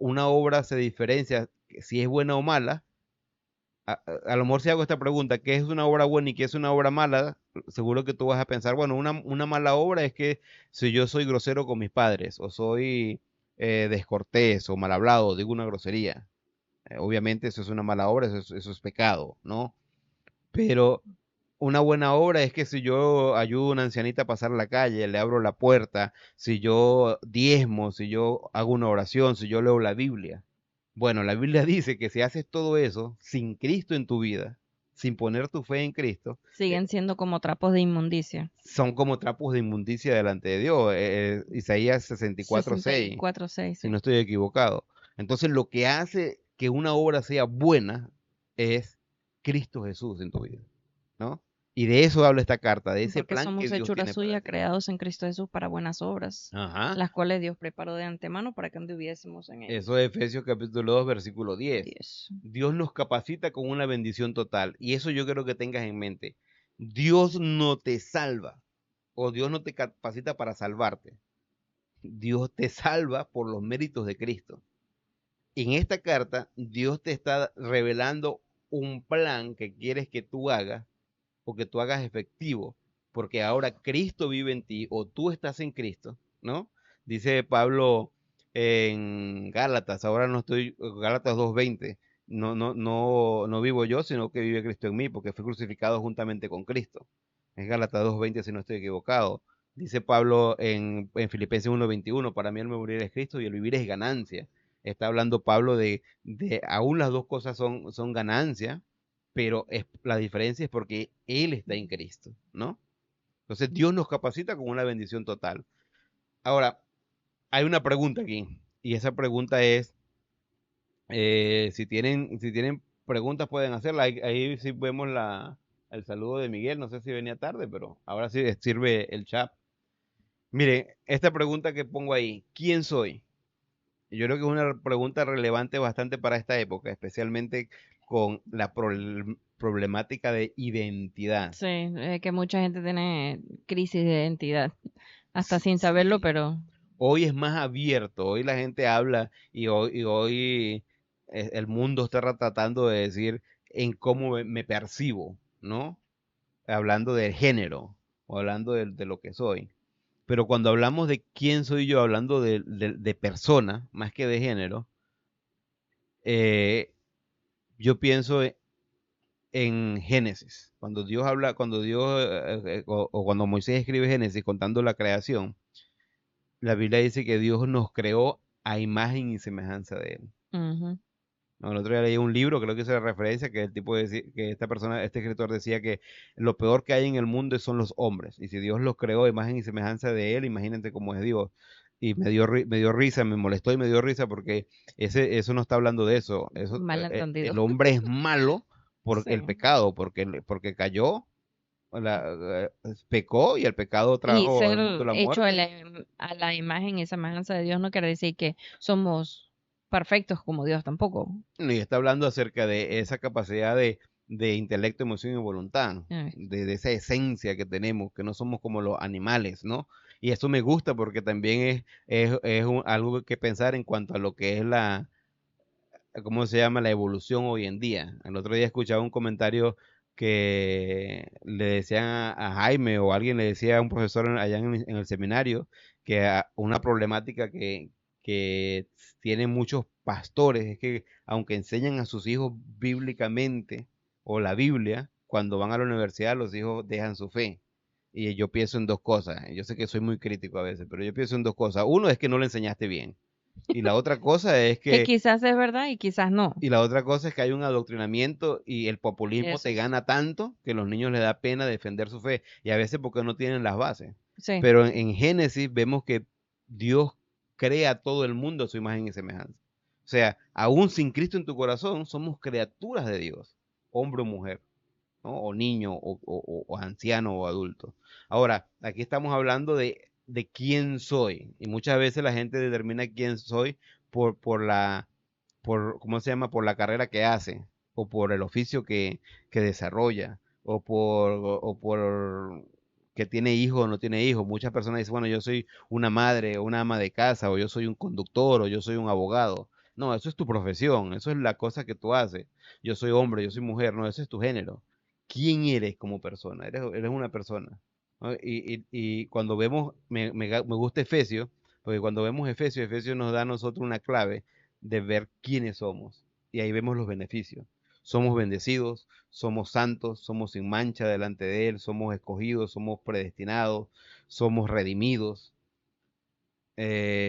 Una obra se diferencia si es buena o mala. A lo mejor si hago esta pregunta, ¿qué es una obra buena y qué es una obra mala? Seguro que tú vas a pensar, bueno, una mala obra es que si yo soy grosero con mis padres, o soy descortés, o mal hablado, digo una grosería. Obviamente eso es una mala obra, eso es pecado, ¿no? Pero una buena obra es que si yo ayudo a una ancianita a pasar la calle, le abro la puerta, si yo diezmo, si yo hago una oración, si yo leo la Biblia. Bueno, la Biblia dice que si haces todo eso sin Cristo en tu vida, sin poner tu fe en Cristo, Siguen siendo como trapos de inmundicia. son como trapos de inmundicia delante de Dios. Isaías 64:6, 64:6, si sí. no estoy equivocado. Entonces lo que hace que una obra sea buena es Cristo Jesús en tu vida, ¿no? Y de eso habla esta carta, de ese Porque plan que somos Dios hechura tiene para suya, ti. creados en Cristo Jesús para buenas obras, Ajá. las cuales Dios preparó de antemano para que anduviésemos en Eso ellos. es Efesios capítulo 2, versículo 10. 10. Dios nos capacita con una bendición total. Y eso yo quiero que tengas en mente. Dios no te salva o Dios no te capacita para salvarte. Dios te salva por los méritos de Cristo. En esta carta, Dios te está revelando un plan que quieres que tú hagas o que tú hagas efectivo porque ahora Cristo vive en ti o tú estás en Cristo, ¿no? Dice Pablo en Gálatas, ahora no estoy, Gálatas 2:20, no vivo yo, sino que vive Cristo en mí, porque fui crucificado juntamente con Cristo. Es Gálatas 2:20 si no estoy equivocado. Dice Pablo en Filipenses 1:21, para mí el morir es Cristo y el vivir es ganancia. Está hablando Pablo de aún las dos cosas son ganancia, pero la diferencia es porque Él está en Cristo, ¿no? Entonces Dios nos capacita con una bendición total. Ahora, hay una pregunta aquí, y esa pregunta es, si tienen preguntas pueden hacerla. Ahí sí vemos el saludo de Miguel, no sé si venía tarde, pero ahora sí sirve el chat. Mire, esta pregunta que pongo ahí, ¿quién soy? Yo creo que es una pregunta relevante bastante para esta época, especialmente con la problemática de identidad. Sí, que mucha gente tiene crisis de identidad, hasta sin saberlo, Sí. pero Hoy es más abierto, hoy la gente habla y hoy el mundo está tratando de decir en cómo me percibo, ¿no? Hablando del género o hablando de lo que soy. Pero cuando hablamos de quién soy yo, hablando de persona más que de género, eh, yo pienso en Génesis. Cuando Dios o cuando Moisés escribe Génesis contando la creación, la Biblia dice que Dios nos creó a imagen y semejanza de Él. ujú. No, el otro día leí un libro, creo que hizo referencia, que el tipo que esta persona, este escritor decía que lo peor que hay en el mundo son los hombres. Y si Dios los creó a imagen y semejanza de Él, imagínate cómo es Dios. Y me dio risa, me molestó y me dio risa porque eso no está hablando de eso. Malentendido. El hombre es malo por el Sí. pecado, porque cayó, pecó y el pecado Y trajo ser al mundo la hecho a muerte. la imagen y semejanza de Dios no quiere decir que somos perfectos como Dios tampoco. Y está hablando acerca de esa capacidad de intelecto, emoción y voluntad, Eh, de esa esencia que tenemos, que no somos como los animales, ¿no? Y eso me gusta porque también es algo que pensar en cuanto a lo que es ¿cómo se llama? La evolución hoy en día. El otro día escuchaba un comentario que le decían a Jaime o alguien le decía a un profesor allá en el seminario que una problemática que tienen muchos pastores es que aunque enseñan a sus hijos bíblicamente o la Biblia, cuando van a la universidad los hijos dejan su fe. Y yo pienso en dos cosas. Yo sé que soy muy crítico a veces, pero yo pienso en dos cosas. Uno es que no le enseñaste bien. Y la otra cosa es que que quizás es verdad y quizás no. y la otra cosa es que hay un adoctrinamiento y el populismo Eso te es. gana tanto que a los niños les da pena defender su fe y a veces porque no tienen las bases. Sí. Pero en Génesis vemos que Dios crea a todo el mundo a su imagen y semejanza. O sea, aún sin Cristo en tu corazón, somos criaturas de Dios, hombre o mujer, ¿no? O niño, o anciano o adulto. Ahora, aquí estamos hablando de quién soy y muchas veces la gente determina quién soy por ¿cómo se llama? Por la carrera que hace, o por el oficio que desarrolla, o por que tiene hijos o no tiene hijos. Muchas personas dicen, bueno, yo soy una madre o una ama de casa, o yo soy un conductor, o yo soy un abogado. No, eso es tu profesión, eso es la cosa que tú haces. Yo soy hombre, yo soy mujer, no, ese es tu género. ¿Quién eres como persona? Eres una persona, ¿no? Y cuando vemos, me gusta Efesios, porque cuando vemos Efesios, Efesios nos da a nosotros una clave de ver quiénes somos. Y ahí vemos los beneficios. Somos bendecidos, somos santos, somos sin mancha delante de Él, somos escogidos, somos predestinados, somos redimidos,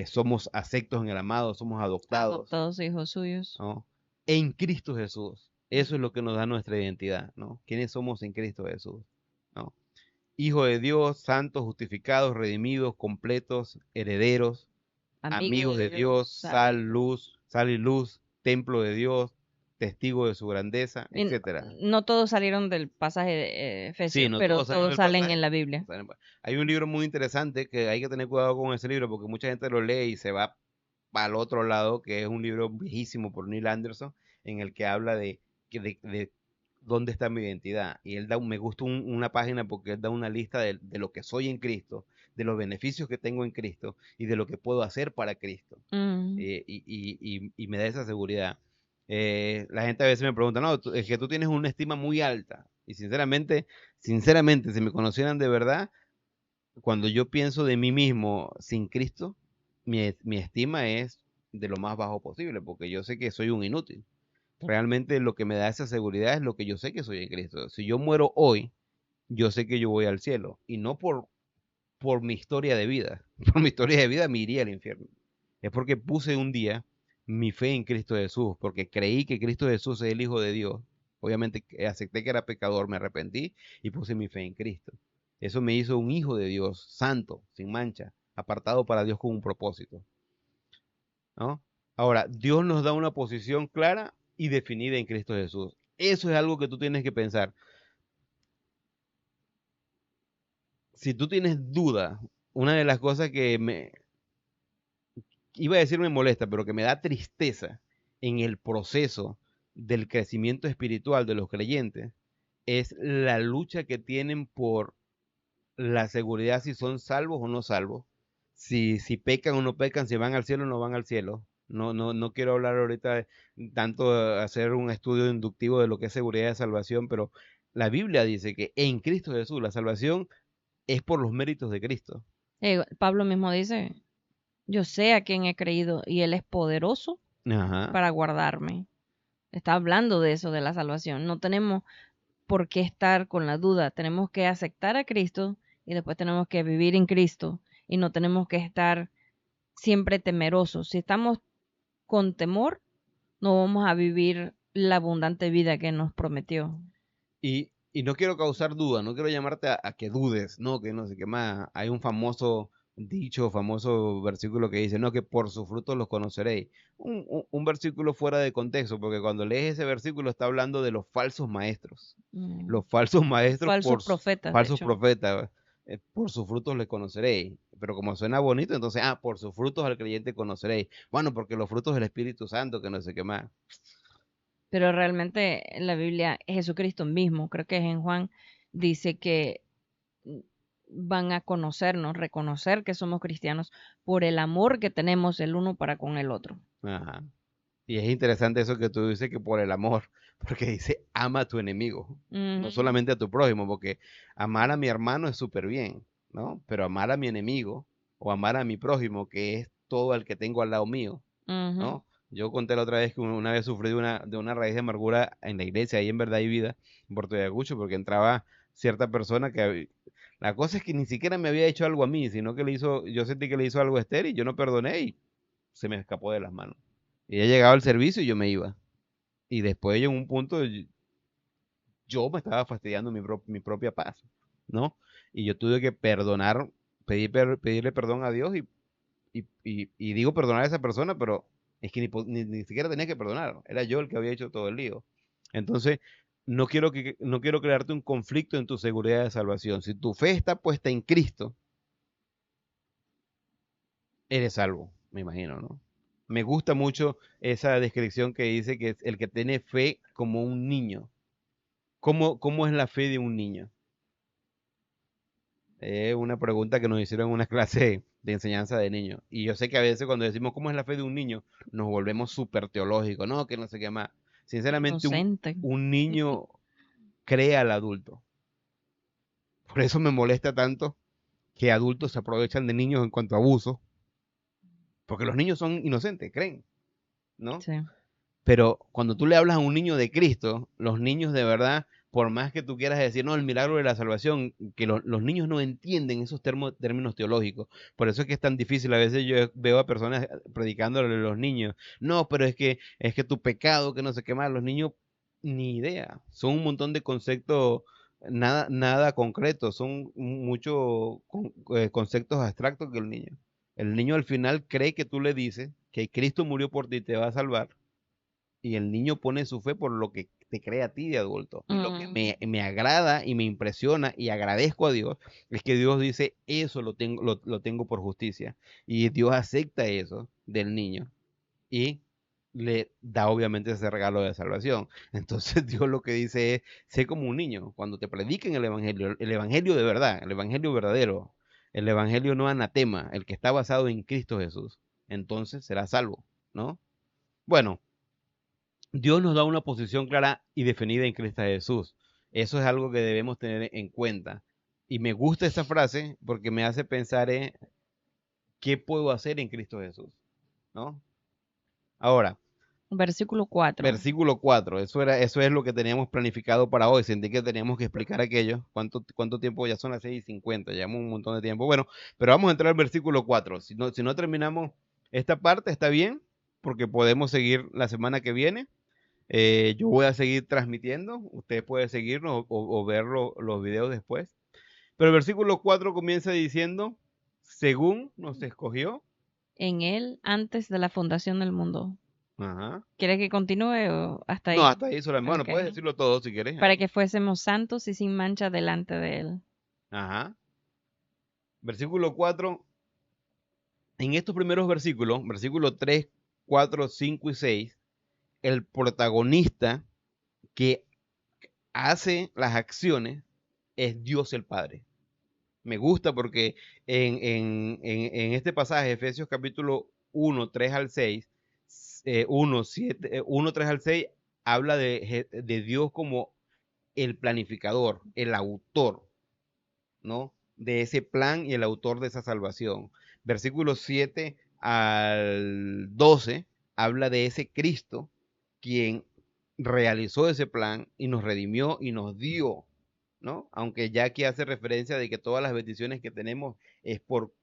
somos aceptos en el amado, somos adoptados, Adoptados hijos suyos. ¿no? En Cristo Jesús. Eso es lo que nos da nuestra identidad, ¿no? ¿Quiénes somos en Cristo Jesús? ¿No? Hijo de Dios, santos, justificados, redimidos, completos, herederos, Amigo amigos de de Dios, Dios, sal y luz, templo de Dios, testigo de su grandeza, y etcétera. no todos salieron del pasaje de Sí, Efesios, no pero todos salen todos del salen en pasaje. la Biblia. Hay un libro muy interesante que hay que tener cuidado con ese libro porque mucha gente lo lee y se va para el otro lado, que es un libro viejísimo por Neil Anderson, en el que habla de dónde está mi identidad. Y me gusta una página porque él da una lista de lo que soy en Cristo, de los beneficios que tengo en Cristo y de lo que puedo hacer para Cristo. Mm, Y me da esa seguridad. La gente a veces me pregunta, no, es que tú tienes una estima muy alta. Y sinceramente, si me conocieran de verdad, cuando yo pienso de mí mismo sin Cristo, mi estima es de lo más bajo posible, porque yo sé que soy un inútil. Realmente lo que me da esa seguridad es lo que yo sé que soy en Cristo. Si yo muero hoy, yo sé que yo voy al cielo, y no por mi historia de vida. Por mi historia de vida me iría al infierno. Es porque puse un día mi fe en Cristo Jesús, porque creí que Cristo Jesús es el Hijo de Dios. Obviamente acepté que era pecador, me arrepentí y puse mi fe en Cristo. Eso me hizo un hijo de Dios, santo, sin mancha, apartado para Dios con un propósito, ¿no? Ahora, Dios nos da una posición clara y definida en Cristo Jesús. Eso es algo que tú tienes que pensar. Si tú tienes duda, una de las cosas que iba a decir me molesta, pero que me da tristeza en el proceso del crecimiento espiritual de los creyentes, es la lucha que tienen por la seguridad si son salvos o no salvos, si pecan o no pecan, si van al cielo o no van al cielo. No quiero hablar ahorita tanto de hacer un estudio inductivo de lo que es seguridad de salvación, pero la Biblia dice que en Cristo Jesús la salvación es por los méritos de Cristo. Pablo mismo dice, yo sé a quién he creído y él es poderoso Ajá. para guardarme. Está hablando de eso, de la salvación. No tenemos por qué estar con la duda. Tenemos que aceptar a Cristo y después tenemos que vivir en Cristo y no tenemos que estar siempre temerosos. Si estamos con temor, no vamos a vivir la abundante vida que nos prometió. Y no quiero causar duda, no quiero llamarte a que dudes, no, que no sé qué más. Hay un famoso dicho, famoso versículo que dice, no, que por sus frutos los conoceréis. Un versículo fuera de contexto, porque cuando lees ese versículo está hablando de los falsos maestros. Mm. Los falsos maestros Falsos profetas, de falsos hecho. profetas, por sus frutos les conoceréis. Pero como suena bonito, entonces, por sus frutos al creyente conoceréis. Bueno, porque los frutos del Espíritu Santo, que no sé qué más. Pero realmente en la Biblia, Jesucristo mismo, creo que es en Juan, dice que van a conocernos, reconocer que somos cristianos por el amor que tenemos el uno para con el otro. Ajá. Y es interesante eso que tú dices que por el amor, porque dice ama a tu enemigo, no Ujú, solamente a tu prójimo, porque amar a mi hermano es súper bien, ¿no? Pero amar a mi enemigo o amar a mi prójimo, que es todo el que tengo al lado mío, ujú. ¿no? Yo conté la otra vez que una vez sufrí de una raíz de amargura en la iglesia, ahí en Verdad y Vida, en Puerto Ayacucho, porque entraba cierta persona la cosa es que ni siquiera me había hecho algo a mí, sino que yo sentí que le hizo algo a Esther y yo no perdoné y se me escapó de las manos. Y ya llegaba al servicio y yo me iba. Y después en un punto yo me estaba fastidiando mi propia paz, ¿no? Y yo tuve que perdonar, pedirle perdón a Dios y digo perdonar a esa persona, pero es que ni siquiera tenía que perdonar. Era yo el que había hecho todo el lío. Entonces, no quiero crearte un conflicto en tu seguridad de salvación. Si tu fe está puesta en Cristo, eres salvo, me imagino, ¿no? Me gusta mucho esa descripción que dice que es el que tiene fe como un niño. ¿Cómo es la fe de un niño? Es una pregunta que nos hicieron en una clase de enseñanza de niños. Y yo sé que a veces cuando decimos cómo es la fe de un niño, nos volvemos súper teológicos, ¿no? Que no sé qué más. Sinceramente, Inocente. un niño crea al adulto. Por eso me molesta tanto que adultos se aprovechan de niños en cuanto a abuso, porque los niños son inocentes, creen, ¿no? Sí. Pero cuando tú le hablas a un niño de Cristo, los niños de verdad, por más que tú quieras decir, no, el milagro de la salvación, que los niños no entienden esos términos teológicos. Por eso es que es tan difícil. A veces yo veo a personas predicándole a los niños, no, pero es que tu pecado, que no sé qué más, los niños ni idea. Son un montón de conceptos, nada concretos, son muchos conceptos abstractos que el niño. El niño al final cree que tú le dices que Cristo murió por ti y te va a salvar y el niño pone su fe por lo que te cree a ti de adulto. Y lo que Mm, me agrada y me impresiona y agradezco a Dios es que Dios dice, eso lo tengo por justicia. Y Dios acepta eso del niño y le da obviamente ese regalo de salvación. Entonces Dios lo que dice es, sé como un niño, cuando te prediquen el evangelio de verdad, el evangelio verdadero, el evangelio no anatema, el que está basado en Cristo Jesús, entonces serás salvo, ¿no? Bueno, Dios nos da una posición clara y definida en Cristo Jesús. Eso es algo que debemos tener en cuenta. Y me gusta esa frase porque me hace pensar en qué puedo hacer en Cristo Jesús, ¿no? Ahora, Versículo 4. versículo 4, eso es lo que teníamos planificado para hoy. Sentí que teníamos que explicar aquello. ¿Cuánto tiempo? Ya son las 6:50, llevamos un montón de tiempo. Bueno, pero vamos a entrar al versículo 4. Si no terminamos esta parte, está bien, porque podemos seguir la semana que viene. Yo voy a seguir transmitiendo, usted puede seguirnos o ver los videos después. Pero el versículo 4 comienza diciendo, según nos escogió. En él antes de la fundación del mundo. Ajá. ¿Quiere que continúe o hasta No, ahí? hasta ahí solamente. Bueno, Ok. puedes decirlo todo si quieres. Para que fuésemos santos y sin mancha delante de él. Ajá. Versículo 4. En estos primeros versículos, versículos 3, 4, 5 y 6, el protagonista que hace las acciones es Dios el Padre. Me gusta porque en este pasaje, Efesios capítulo 1, 3 al 6, 1, 7, 1, 3 al 6, habla de Dios como el planificador, el autor, ¿no? De ese plan y el autor de esa salvación. Versículos 7 al 12 habla de ese Cristo quien realizó ese plan y nos redimió y nos dio, ¿no? Aunque ya aquí hace referencia de que todas las bendiciones que tenemos es por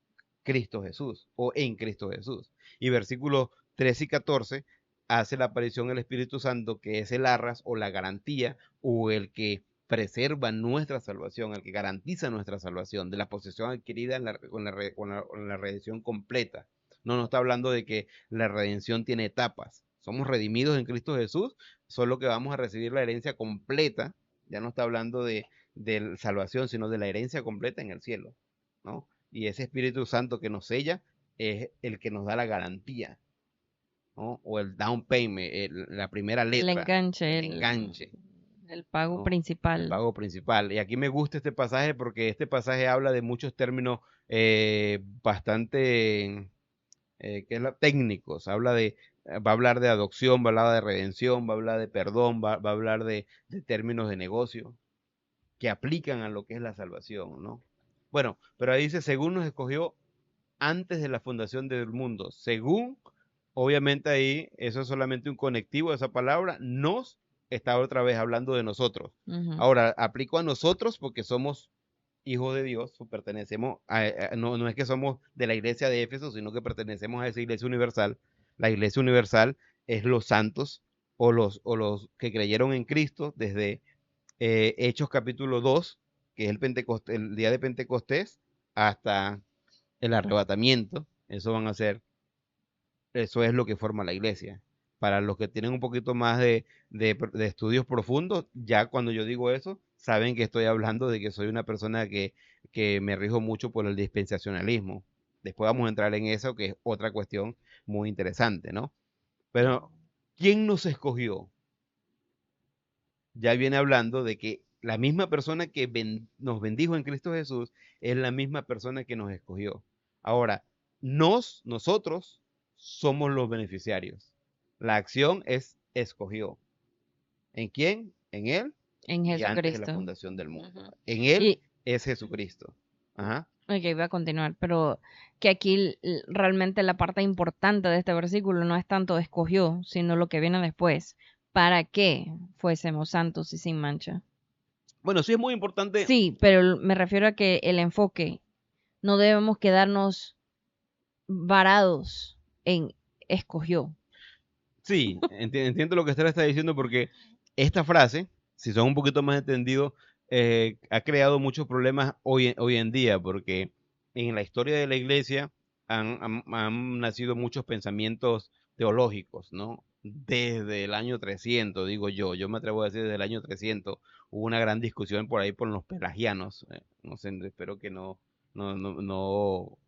Cristo Jesús o en Cristo Jesús. Y versículos 13 y 14 hace la aparición del Espíritu Santo, que es el arras o la garantía o el que preserva nuestra salvación, el que garantiza nuestra salvación de la posesión adquirida con la redención completa. No nos está hablando de que la redención tiene etapas. Somos redimidos en Cristo Jesús, solo que vamos a recibir la herencia completa. Ya no está hablando de salvación, sino de la herencia completa en el cielo, ¿no? Y ese Espíritu Santo que nos sella es el que nos da la garantía, ¿no? O el down payment, la primera El letra, enganche, el enganche, el pago ¿no? El principal. pago principal. Y aquí me gusta este pasaje porque este pasaje habla de muchos términos bastante técnicos. Va a hablar de adopción, va a hablar de redención, va a hablar de perdón, va a hablar de términos de negocio que aplican a lo que es la salvación, ¿no? Bueno, pero ahí dice, según nos escogió antes de la fundación del mundo. Según, obviamente ahí, eso es solamente un conectivo de esa palabra, nos está otra vez hablando de nosotros. Ujú. Ahora, aplico a nosotros porque somos hijos de Dios, pertenecemos no es que somos de la iglesia de Éfeso, sino que pertenecemos a esa iglesia universal. La iglesia universal es los santos o los que creyeron en Cristo desde Hechos capítulo 2, que es el día de Pentecostés, hasta el arrebatamiento. Eso es lo que forma la iglesia. Para los que tienen un poquito más de estudios profundos, ya cuando yo digo eso, saben que estoy hablando de que soy una persona que me rijo mucho por el dispensacionalismo. Después vamos a entrar en eso, que es otra cuestión muy interesante, ¿no? Pero, ¿quién nos escogió? Ya viene hablando de que la misma persona que nos bendijo en Cristo Jesús es la misma persona que nos escogió. Ahora, nosotros somos los beneficiarios. La acción es escogió. ¿En quién? En Él En y antes de la Jesucristo. fundación del mundo. Ujú. En Él Y, es Jesucristo. Ajá. ok, voy a continuar, pero que aquí realmente la parte importante de este versículo no es tanto escogió, sino lo que viene después. ¿Para qué fuésemos santos y sin mancha? Bueno, sí es muy importante. Sí, pero me refiero a que el enfoque, no debemos quedarnos varados en escogió. Sí, entiendo lo que usted está diciendo porque esta frase, si son un poquito más entendidos, ha creado muchos problemas hoy en día porque en la historia de la iglesia han nacido muchos pensamientos teológicos, ¿no? Desde el año 300, digo yo me atrevo a decir desde el año 300, hubo una gran discusión por ahí por los pelagianos, no sé, espero que no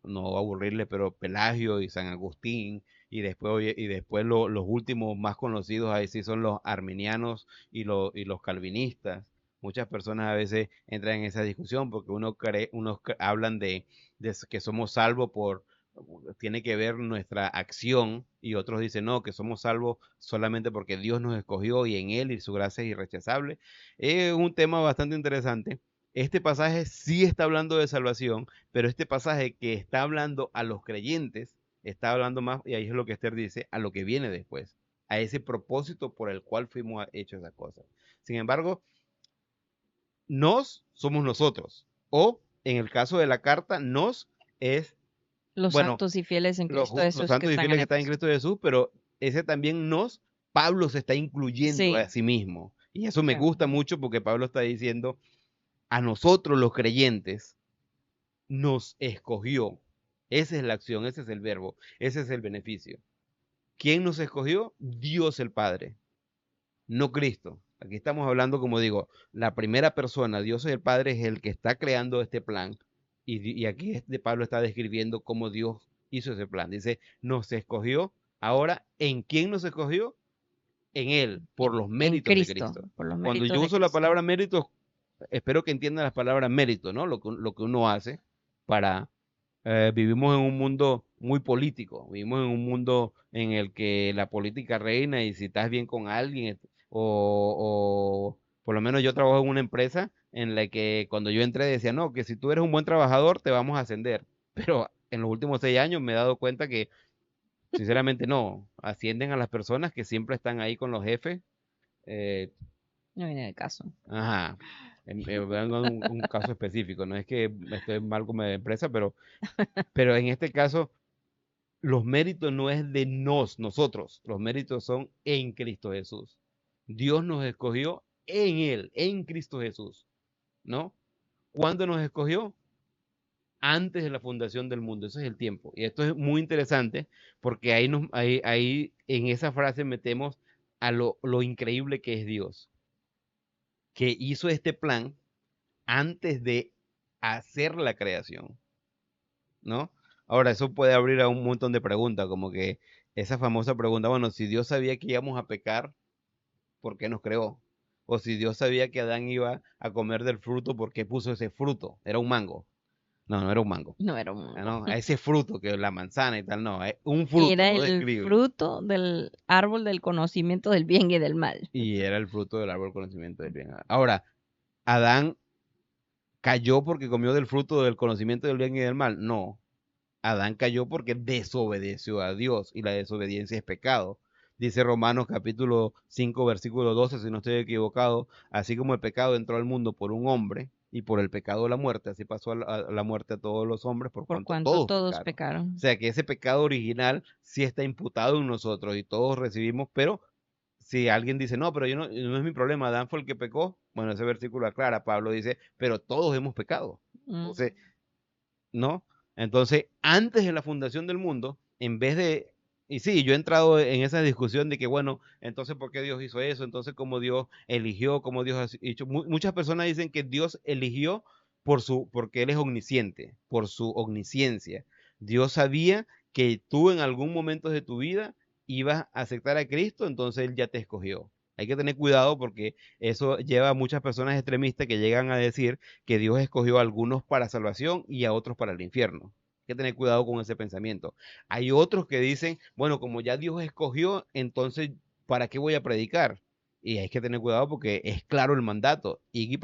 aburrirle, pero Pelagio y San Agustín y después los últimos más conocidos ahí sí son los arminianos y los calvinistas. Muchas personas a veces entran en esa discusión porque unos hablan de que somos salvos tiene que ver nuestra acción, y otros dicen no, que somos salvos solamente porque Dios nos escogió y en Él y su gracia es irrechazable. Es un tema bastante interesante. Este pasaje sí está hablando de salvación, pero este pasaje que está hablando a los creyentes, está hablando más, y ahí es lo que Esther dice, a lo que viene después, a ese propósito por el cual fuimos hechos esas cosas. Sin embargo, nos somos nosotros, o en el caso de la carta, nos es, Los bueno, santos y fieles en Cristo los Jesús que santos y están fieles en que están en Éfeso. Cristo Jesús, pero ese también nos, Pablo se está incluyendo Sí, a sí mismo. Y eso me sí. gusta mucho porque Pablo está diciendo, a nosotros los creyentes nos escogió. Esa es la acción, ese es el verbo, ese es el beneficio. ¿Quién nos escogió? Dios el Padre, no Cristo. Aquí estamos hablando, como digo, la primera persona, Dios el Padre, es el que está creando este plan. Y aquí Pablo está describiendo cómo Dios hizo ese plan. Dice, nos escogió. Ahora, ¿en quién nos escogió? En Él, por los En méritos de Cristo, Cristo. por los Cuando méritos yo de uso la Cristo. palabra méritos, espero que entiendan las palabras mérito, ¿no? Lo que uno hace para... vivimos en un mundo muy político, vivimos en un mundo en el que la política reina y si estás bien con alguien, o por lo menos yo trabajo en una empresa en la que cuando yo entré decía, no, que si tú eres un buen trabajador te vamos a ascender, pero en los últimos 6 años me he dado cuenta que sinceramente no, ascienden a las personas que siempre están ahí con los jefes. eh, No viene de caso. Ajá. Vengo de un caso específico, no es que estoy mal como de empresa, pero en este caso los méritos no es de nosotros, los méritos son en Cristo Jesús. Dios nos escogió en Él, en Cristo Jesús, ¿no? ¿Cuándo nos escogió? Antes de la fundación del mundo, ese es el tiempo. Y esto es muy interesante porque ahí en esa frase metemos a lo increíble que es Dios, que hizo este plan antes de hacer la creación, ¿no? Ahora, eso puede abrir a un montón de preguntas, como que esa famosa pregunta, bueno, si Dios sabía que íbamos a pecar, ¿por qué nos creó? O si Dios sabía que Adán iba a comer del fruto, ¿por qué puso ese fruto? Era un mango. No, no era un mango. No era un Ah, hongo. no, a ese fruto, que es la manzana y tal, no, es un fruto, Era lo el describe. fruto del árbol del conocimiento del bien y del mal. Y era el fruto del árbol del conocimiento del bien. Ahora, ¿Adán cayó porque comió del fruto del conocimiento del bien y del mal? No, Adán cayó porque desobedeció a Dios y la desobediencia es pecado. Dice Romanos capítulo 5 versículo 12, si no estoy equivocado, así como el pecado entró al mundo por un hombre y por el pecado la muerte, así pasó a la muerte a todos los hombres por Por cuanto cuanto todos todos pecaron. O pecaron. sea que ese pecado original sí está imputado en nosotros y todos recibimos, pero si alguien dice, no, pero yo no es mi problema, Adán fue el que pecó, bueno, ese versículo aclara, Pablo dice, pero todos hemos pecado. Mm. Entonces, ¿no? Entonces, antes de la fundación del mundo, en vez de, y sí, yo he entrado en esa discusión de que, bueno, entonces, ¿por qué Dios hizo eso? Entonces, ¿cómo Dios eligió? ¿Cómo Dios ha hecho? Muchas personas dicen que Dios eligió porque Él es omnisciente, por su omnisciencia. Dios sabía que tú en algún momento de tu vida ibas a aceptar a Cristo, entonces Él ya te escogió. Hay que tener cuidado porque eso lleva a muchas personas extremistas que llegan a decir que Dios escogió a algunos para salvación y a otros para el infierno. Hay que tener cuidado con ese pensamiento. Hay otros que dicen, bueno, como ya Dios escogió, entonces, ¿para qué voy a predicar? Y hay que tener cuidado porque es claro el mandato, y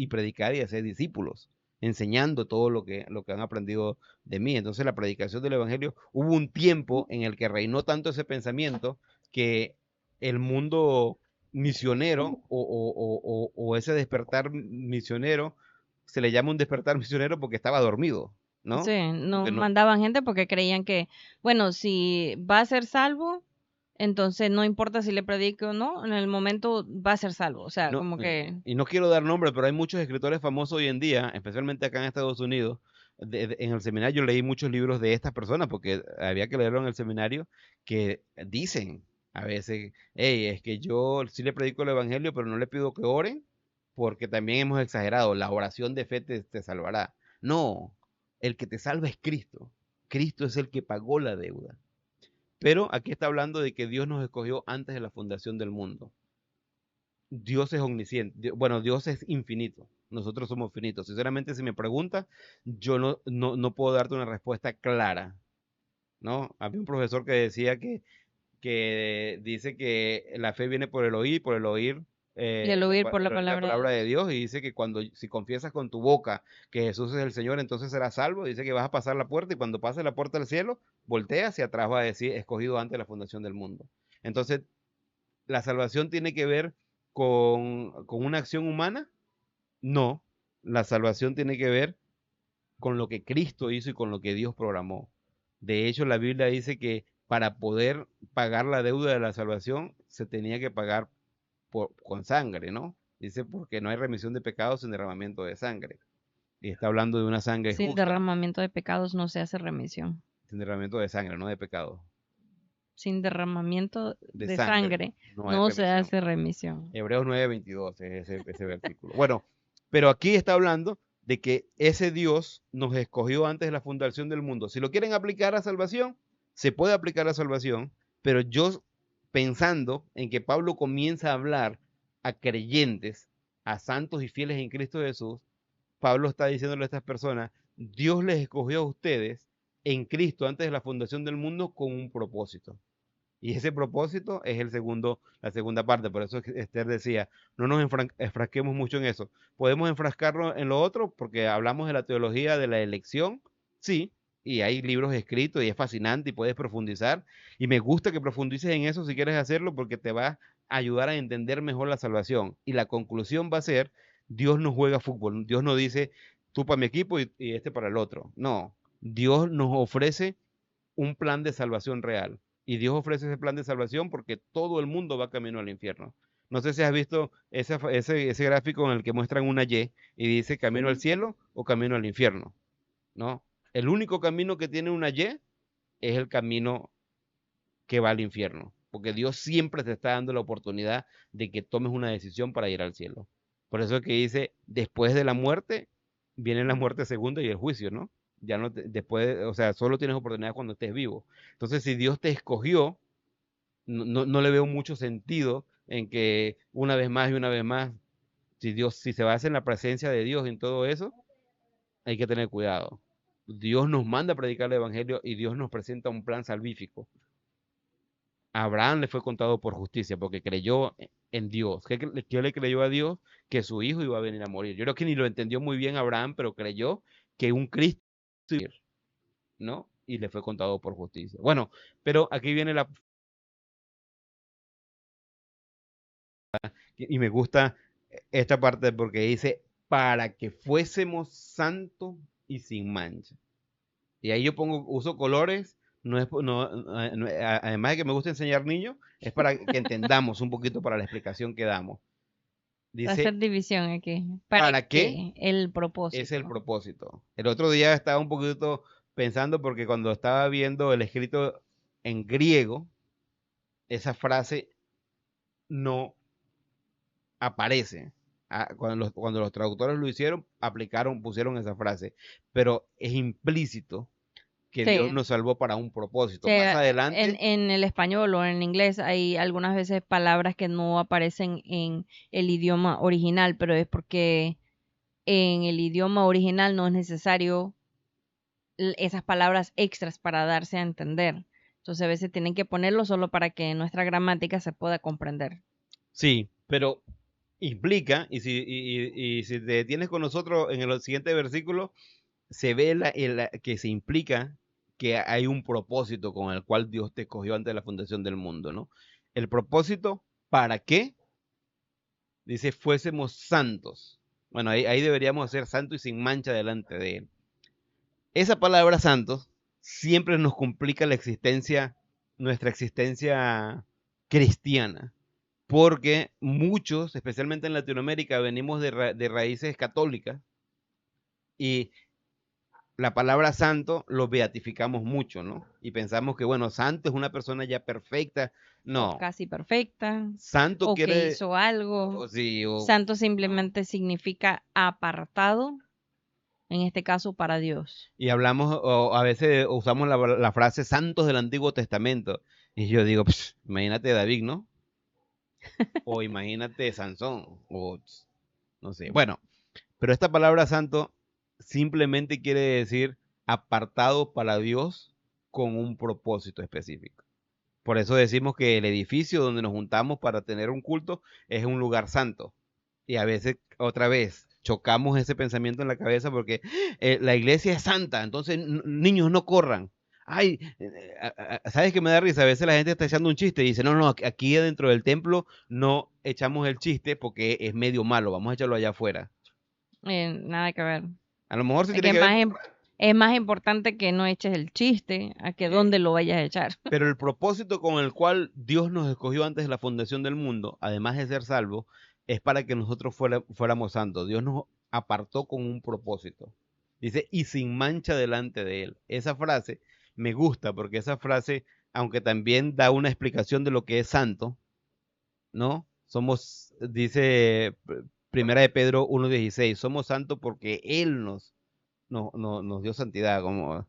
predicar y hacer discípulos, enseñando todo lo que han aprendido de mí. Entonces la predicación del Evangelio, hubo un tiempo en el que reinó tanto ese pensamiento que el mundo misionero o ese despertar misionero, se le llama un despertar misionero porque estaba dormido, ¿no? Sí, no Porque no, mandaban gente porque creían que, bueno, si va a ser salvo, entonces no importa si le predique o no, en el momento va a ser salvo. O sea, no, como que, y no quiero dar nombre, pero hay muchos escritores famosos hoy en día, especialmente acá en Estados Unidos. En el seminario leí muchos libros de estas personas porque había que leerlo en el seminario, que dicen a veces, hey, es que yo sí le predico el evangelio, pero no le pido que oren porque también hemos exagerado, la oración de fe te salvará. No, el que te salva es Cristo. Cristo es el que pagó la deuda. Pero aquí está hablando de que Dios nos escogió antes de la fundación del mundo. Dios es omnisciente, bueno, Dios es infinito. Nosotros somos finitos. Sinceramente, si me preguntas, yo no puedo darte una respuesta clara, ¿no? Había un profesor que decía que dice que la fe viene por el oír, Y al oír por la la palabra de palabra de Dios. Dios, y dice que si confiesas con tu boca que Jesús es el Señor, entonces serás salvo. Dice que vas a pasar la puerta y cuando pases la puerta del cielo, voltea hacia atrás, va a decir, escogido antes de la fundación del mundo. Entonces, ¿la salvación tiene que ver con una acción humana? No, la salvación tiene que ver con lo que Cristo hizo y con lo que Dios programó. De hecho, la Biblia dice que para poder pagar la deuda de la salvación se tenía que pagar con sangre, ¿no? Dice, porque no hay remisión de pecados sin derramamiento de sangre. Y está hablando de una sangre Sin justa, derramamiento de pecados no se hace remisión. sin derramamiento de sangre, no de pecados. Sin derramamiento De de sangre, sangre no hay no se remisión. hace remisión. Hebreos 9:22 es ese versículo. Bueno, pero aquí está hablando de que ese Dios nos escogió antes de la fundación del mundo. Si lo quieren aplicar a salvación, se puede aplicar a salvación, pero yo pensando en que Pablo comienza a hablar a creyentes, a santos y fieles en Cristo Jesús, Pablo está diciéndole a estas personas, Dios les escogió a ustedes en Cristo antes de la fundación del mundo con un propósito. Y ese propósito es la segunda parte. Por eso Esther decía, no nos enfrasquemos mucho en eso. Podemos enfrascarnos en lo otro porque hablamos de la teología de la elección, sí, y hay libros escritos y es fascinante y puedes profundizar. Y me gusta que profundices en eso si quieres hacerlo porque te va a ayudar a entender mejor la salvación. Y la conclusión va a ser, Dios no juega fútbol. Dios no dice, tú para mi equipo y este para el otro. No, Dios nos ofrece un plan de salvación real. Y Dios ofrece ese plan de salvación porque todo el mundo va camino al infierno. No sé si has visto ese gráfico en el que muestran una y dice camino al Sí. cielo o camino al infierno, ¿no? El único camino que tiene una es el camino que va al infierno, porque Dios siempre te está dando la oportunidad de que tomes una decisión para ir al cielo. Por eso es que dice, después de la muerte, viene la muerte segunda y el juicio, ¿no? Ya no después, o sea, solo tienes oportunidad cuando estés vivo. Entonces, si Dios te escogió, no le veo mucho sentido en que una vez más y una vez más, si se basa en la presencia de Dios en todo eso, hay que tener cuidado. Dios nos manda a predicar el evangelio y Dios nos presenta un plan salvífico. A Abraham le fue contado por justicia porque creyó en Dios. ¿Qué le creyó a Dios? Que su hijo iba a venir a morir. Yo creo que ni lo entendió muy bien Abraham, pero creyó que un Cristo iba a morir, ¿no? Y le fue contado por justicia. Bueno, pero aquí viene y me gusta esta parte porque dice, para que fuésemos santos y sin mancha. Y ahí yo uso colores, no es, además de que me gusta enseñar niños, es para que entendamos un poquito para la explicación que damos. Hacer Dice, división aquí. ¿Para ¿para qué qué? El es el propósito. propósito? El otro día estaba un poquito pensando porque cuando estaba viendo el escrito en griego, esa frase no aparece. Cuando los traductores lo hicieron, pusieron esa frase, pero es implícito que Dios Sí. nos salvó para un propósito. Sí, Más adelante, en el español o en inglés hay algunas veces palabras que no aparecen en el idioma original, pero es porque en el idioma original no es necesario esas palabras extras para darse a entender. Entonces a veces tienen que ponerlo solo para que nuestra gramática se pueda comprender. sí, pero implica, y si te detienes con nosotros en el siguiente versículo, se ve que se implica que hay un propósito con el cual Dios te escogió antes de la fundación del mundo, ¿no? El propósito, ¿para qué? Dice, fuésemos santos. Bueno, ahí deberíamos ser santos y sin mancha delante de Él. Esa palabra santos siempre nos complica nuestra existencia cristiana, porque muchos, especialmente en Latinoamérica, venimos de raíces católicas y la palabra santo lo beatificamos mucho, ¿no? Y pensamos que, bueno, santo es una persona ya perfecta. O No, casi perfecta, santo o que quiere, hizo algo. o sí, Santo simplemente significa apartado, en este caso para Dios. y hablamos, o a veces usamos la frase santos del Antiguo Testamento. Y yo digo, imagínate David, ¿no? O imagínate Sansón, o no sé. Bueno, Pero esta palabra santo simplemente quiere decir apartado para Dios con un propósito específico. Por eso decimos que el edificio donde nos juntamos para tener un culto es un lugar santo. Y a veces, otra vez, chocamos ese pensamiento en la cabeza porque la iglesia es santa, entonces niños no corran. Ay, ¿sabes qué me da risa? A veces la gente está echando un chiste y dice, no, no, aquí dentro del templo no echamos el chiste porque es medio malo, vamos a echarlo allá afuera. Nada que ver. A lo mejor sí Es tiene que que ver, es más importante que no eches el chiste a que dónde lo vayas a echar. pero el propósito con el cual Dios nos escogió antes de la fundación del mundo, además de ser salvos, es para que nosotros fuéramos santos. Dios nos apartó con un propósito. Dice, y sin mancha delante de Él. Esa frase me gusta porque esa frase, aunque también da una explicación de lo que es santo, ¿no? Somos, dice Primera de Pedro 1:16, somos santos porque Él nos dio santidad, como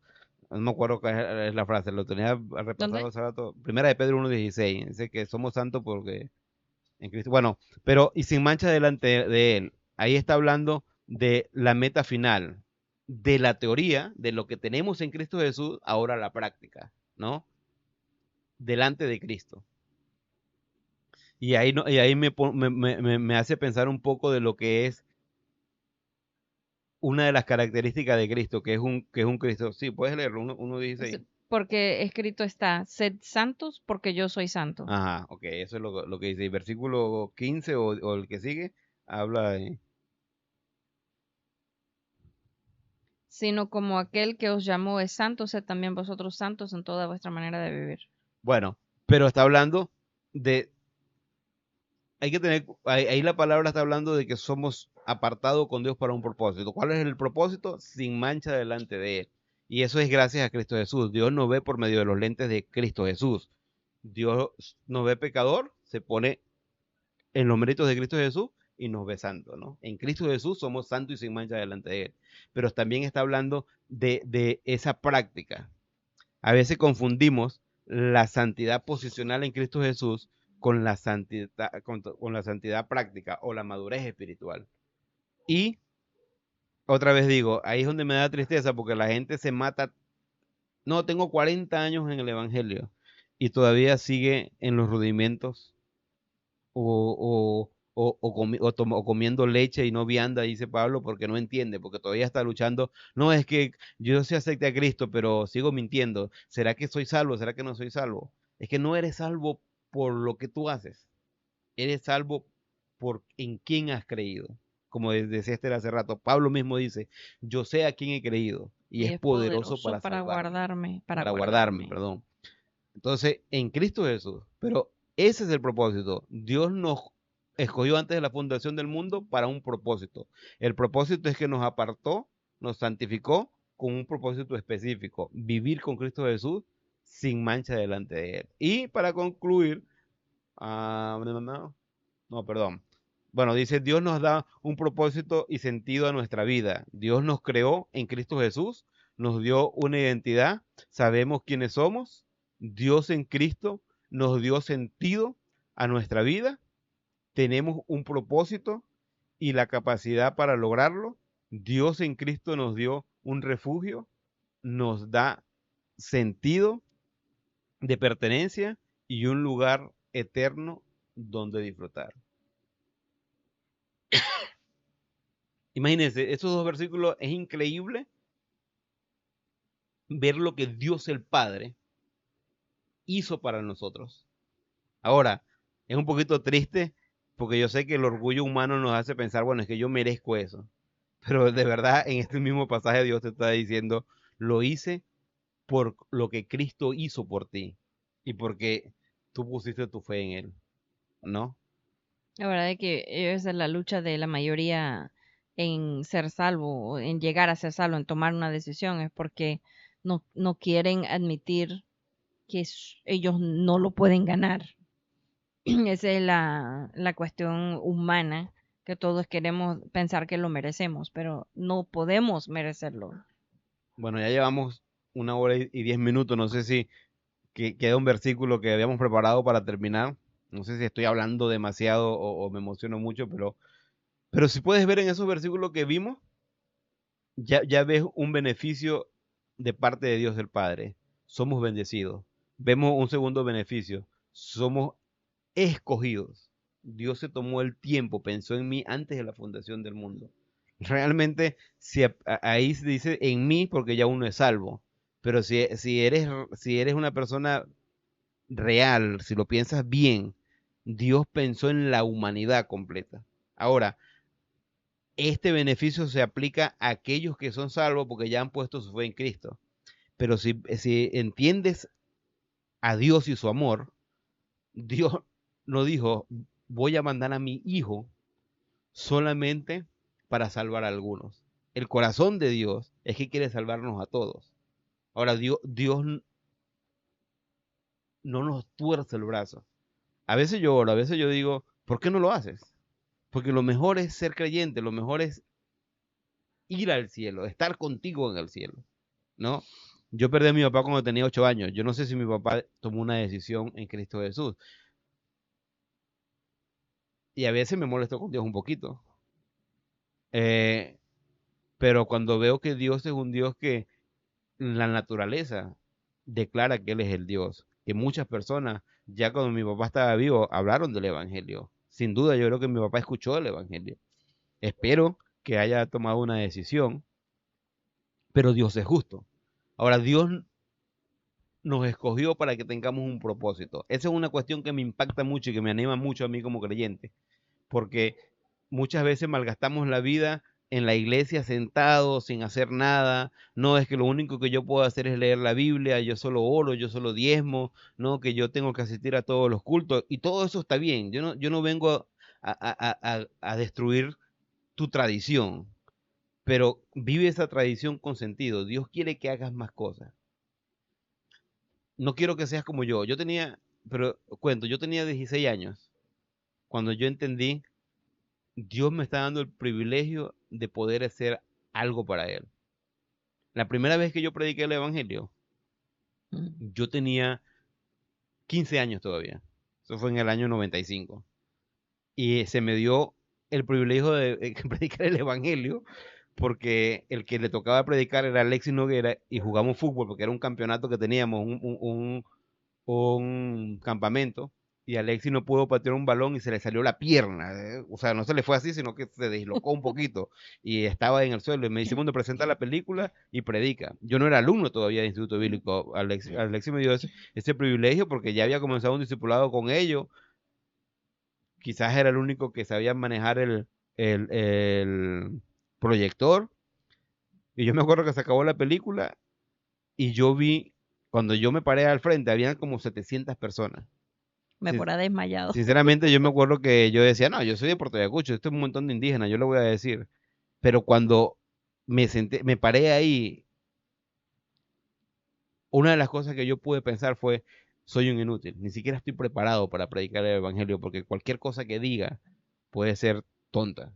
no me acuerdo cuál es la frase, lo tenía repasado ¿Dónde? hace rato. Primera de Pedro 1:16, dice que somos santos porque en Cristo. Bueno, pero y sin mancha delante de Él. Ahí está hablando de la meta final, de la teoría, de lo que tenemos en Cristo Jesús, ahora la práctica, ¿no? Delante de Cristo. Y ahí, no, y ahí me hace pensar un poco de lo que es una de las características de Cristo, que es un Cristo. Sí, puedes leerlo, 1:16. Porque escrito está, sed santos porque yo soy santo. Ajá, ok, eso es lo que dice. Y versículo 15 o el que sigue, habla de... Sino como aquel que os llamó es santo, sed también vosotros santos en toda vuestra manera de vivir. Bueno, pero está hablando de... Hay que tener... Ahí la palabra está hablando de que somos apartados con Dios para un propósito. ¿Cuál es el propósito? Sin mancha delante de Él. Y eso es gracias a Cristo Jesús. Dios nos ve por medio de los lentes de Cristo Jesús. Dios nos ve pecador, se pone en los méritos de Cristo Jesús y nos ve santo, ¿no? En Cristo Jesús somos santos y sin mancha delante de Él. Pero también está hablando de esa práctica. A veces confundimos la santidad posicional en Cristo Jesús con la santidad práctica o la madurez espiritual. Y otra vez digo, ahí es donde me da tristeza porque la gente se mata. No, tengo 40 años en el Evangelio y todavía sigue en los rudimentos o comiendo leche y no vianda, dice Pablo, porque no entiende, porque todavía está luchando. No, es que yo sí acepté a Cristo, pero sigo mintiendo. ¿Será que soy salvo? ¿Será que no soy salvo? Es que no eres salvo por lo que tú haces. Eres salvo por en quién has creído. Como decía Esther hace rato, Pablo mismo dice, yo sé a quién he creído y Y es es poderoso poderoso para salvarme, para para guardarme, guardarme. perdón. Entonces, en Cristo Jesús. Pero ese es el propósito. Dios nos escogió antes de la fundación del mundo para un propósito. El propósito es que nos apartó, nos santificó con un propósito específico. Vivir con Cristo Jesús sin mancha delante de Él. Y para concluir, no, perdón. Bueno, dice, Dios nos da un propósito y sentido a nuestra vida. Dios nos creó en Cristo Jesús, nos dio una identidad, sabemos quiénes somos. Dios en Cristo nos dio sentido a nuestra vida. Tenemos un propósito y la capacidad para lograrlo. Dios en Cristo nos dio un refugio, nos da sentido de pertenencia y un lugar eterno donde disfrutar. Imagínense, esos dos versículos es increíble ver lo que Dios el Padre hizo para nosotros. Ahora, es un poquito triste porque yo sé que el orgullo humano nos hace pensar, bueno, es que yo merezco eso. Pero de verdad, en este mismo pasaje Dios te está diciendo, lo hice por lo que Cristo hizo por ti y porque tú pusiste tu fe en Él, ¿no? La verdad es que esa es la lucha de la mayoría en ser salvo, o en llegar a ser salvo, en tomar una decisión, es porque no quieren admitir que ellos no lo pueden ganar. Esa es la cuestión humana, que todos queremos pensar que lo merecemos, pero no podemos merecerlo. Bueno, ya llevamos 1 hora y 10 minutos, no sé si queda un versículo que habíamos preparado para terminar. No sé si estoy hablando demasiado o me emociono mucho, pero Pero si puedes ver en esos versículos que vimos, ya ves un beneficio de parte de Dios el Padre. Somos bendecidos. Vemos un segundo beneficio. Somos escogidos. Dios se tomó el tiempo, pensó en mí antes de la fundación del mundo. Realmente, si ahí se dice en mí, porque ya uno es salvo. Pero si eres una persona real, si lo piensas bien, Dios pensó en la humanidad completa. Ahora, este beneficio se aplica a aquellos que son salvos porque ya han puesto su fe en Cristo. Pero si entiendes a Dios y su amor, Dios no dijo, voy a mandar a mi hijo solamente para salvar a algunos. El corazón de Dios es que quiere salvarnos a todos. Ahora, Dios no nos tuerce el brazo. A veces yo oro, a veces yo digo, ¿por qué no lo haces? Porque lo mejor es ser creyente, lo mejor es ir al cielo, estar contigo en el cielo, ¿no? Yo perdí a mi papá cuando tenía 8 años. Yo no sé si mi papá tomó una decisión en Cristo Jesús. Y a veces me molesto con Dios un poquito. Eh, pero cuando veo que Dios es un Dios que la naturaleza declara que Él es el Dios, que muchas personas, ya cuando mi papá estaba vivo, hablaron del Evangelio. Sin duda, yo creo que mi papá escuchó el Evangelio. Espero que haya tomado una decisión, pero Dios es justo. Ahora, Dios nos escogió para que tengamos un propósito. Esa es una cuestión que me impacta mucho y que me anima mucho a mí como creyente, porque muchas veces malgastamos la vida en la iglesia sentados sin hacer nada. No es que lo único que yo puedo hacer es leer la Biblia, yo solo oro, yo solo diezmo, no que yo tengo que asistir a todos los cultos y todo eso está bien. Yo no vengo a destruir tu tradición, pero vive esa tradición con sentido. Dios quiere que hagas más cosas. No quiero que seas como yo. Pero cuento, yo tenía 16 años cuando yo entendí, Dios me está dando el privilegio de poder hacer algo para Él. La primera vez que yo prediqué el Evangelio, Mm. yo tenía 15 años todavía. Eso fue en el año 95. Y se me dio el privilegio de predicar el Evangelio porque el que le tocaba predicar era Alexis Noguera y jugamos fútbol porque era un campeonato que teníamos, un campamento y Alexis no pudo patear un balón y se le salió la pierna. O sea, no se le fue así, sino que se dislocó un poquito y estaba en el suelo. Y me dice, bueno, presenta la película y predica. Yo no era alumno todavía de Instituto Bíblico. Alexis me dio ese privilegio porque ya había comenzado un discipulado con ellos. Quizás era el único que sabía manejar el proyector. Y yo me acuerdo que se acabó la película y yo vi, cuando yo me paré al frente, habían como 700 personas. Me Sin- pura desmayado. Sinceramente, yo me acuerdo que yo decía, no, yo soy de Puerto Ayacucho, esto es un montón de indígenas, yo le voy a decir. Pero cuando me senté, me paré ahí, una de las cosas que yo pude pensar fue, soy un inútil, ni siquiera estoy preparado para predicar el evangelio, porque cualquier cosa que diga puede ser tonta.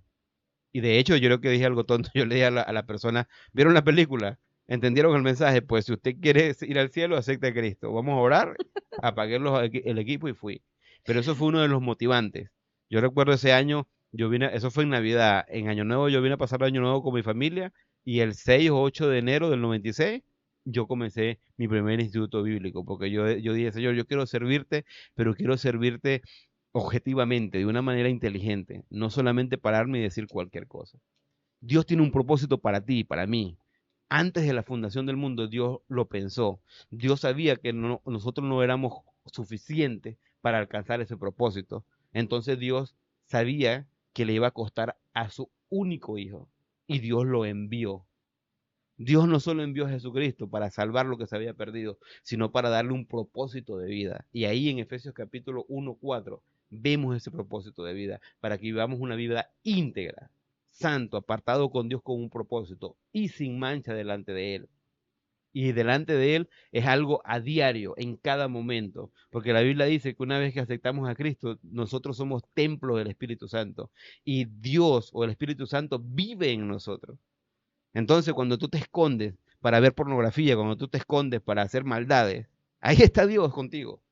Y de hecho, yo creo que dije algo tonto, yo le dije a la persona, ¿vieron la película? ¿Entendieron el mensaje? Pues si usted quiere ir al cielo, acepte a Cristo. Vamos a orar, apagué el equipo y fui. Pero eso fue uno de los motivantes. Yo recuerdo ese año, eso fue en Navidad, en Año Nuevo yo vine a pasar el Año Nuevo con mi familia y el 6 o 8 de enero del 96 yo comencé mi primer instituto bíblico, porque yo dije, Señor, yo quiero servirte, pero quiero servirte objetivamente, de una manera inteligente, no solamente pararme y decir cualquier cosa. Dios tiene un propósito para ti y para mí. Antes de la fundación del mundo, Dios lo pensó. Dios sabía que nosotros no éramos suficientes para alcanzar ese propósito. Entonces Dios sabía que le iba a costar a su único hijo. Y Dios lo envió. Dios no solo envió a Jesucristo para salvar lo que se había perdido, sino para darle un propósito de vida. Y ahí en Efesios capítulo 1:4 vemos ese propósito de vida, para que vivamos una vida íntegra, santo, apartado con Dios con un propósito y sin mancha delante de Él. Y delante de Él es algo a diario, en cada momento, porque la Biblia dice que una vez que aceptamos a Cristo, nosotros somos templo del Espíritu Santo y Dios o el Espíritu Santo vive en nosotros. Entonces, cuando tú te escondes para ver pornografía, cuando tú te escondes para hacer maldades, ahí está Dios contigo.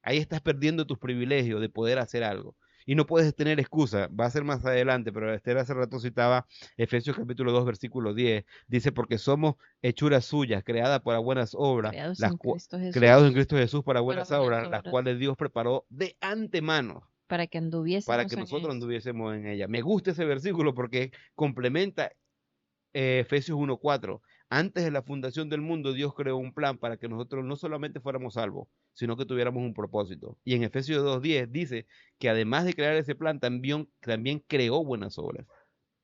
Ahí estás perdiendo tus privilegios de poder hacer algo. y no puedes tener excusa. Va a ser más adelante, pero Esther hace rato citaba Efesios capítulo 2, versículo 10. Dice, porque somos hechuras suyas, creadas para buenas obras, Creados en Cristo creados en Jesús Cristo Jesús para para buenas buenas obras, las obras, cuales Dios preparó de antemano para que para anduviésemos que en nosotros ellas. anduviésemos en ella. Me gusta ese versículo porque complementa Efesios 1:4. Antes de la fundación del mundo, Dios creó un plan para que nosotros no solamente fuéramos salvos, sino que tuviéramos un propósito. Y en Efesios 2:10 dice que además de crear ese plan, también creó buenas obras.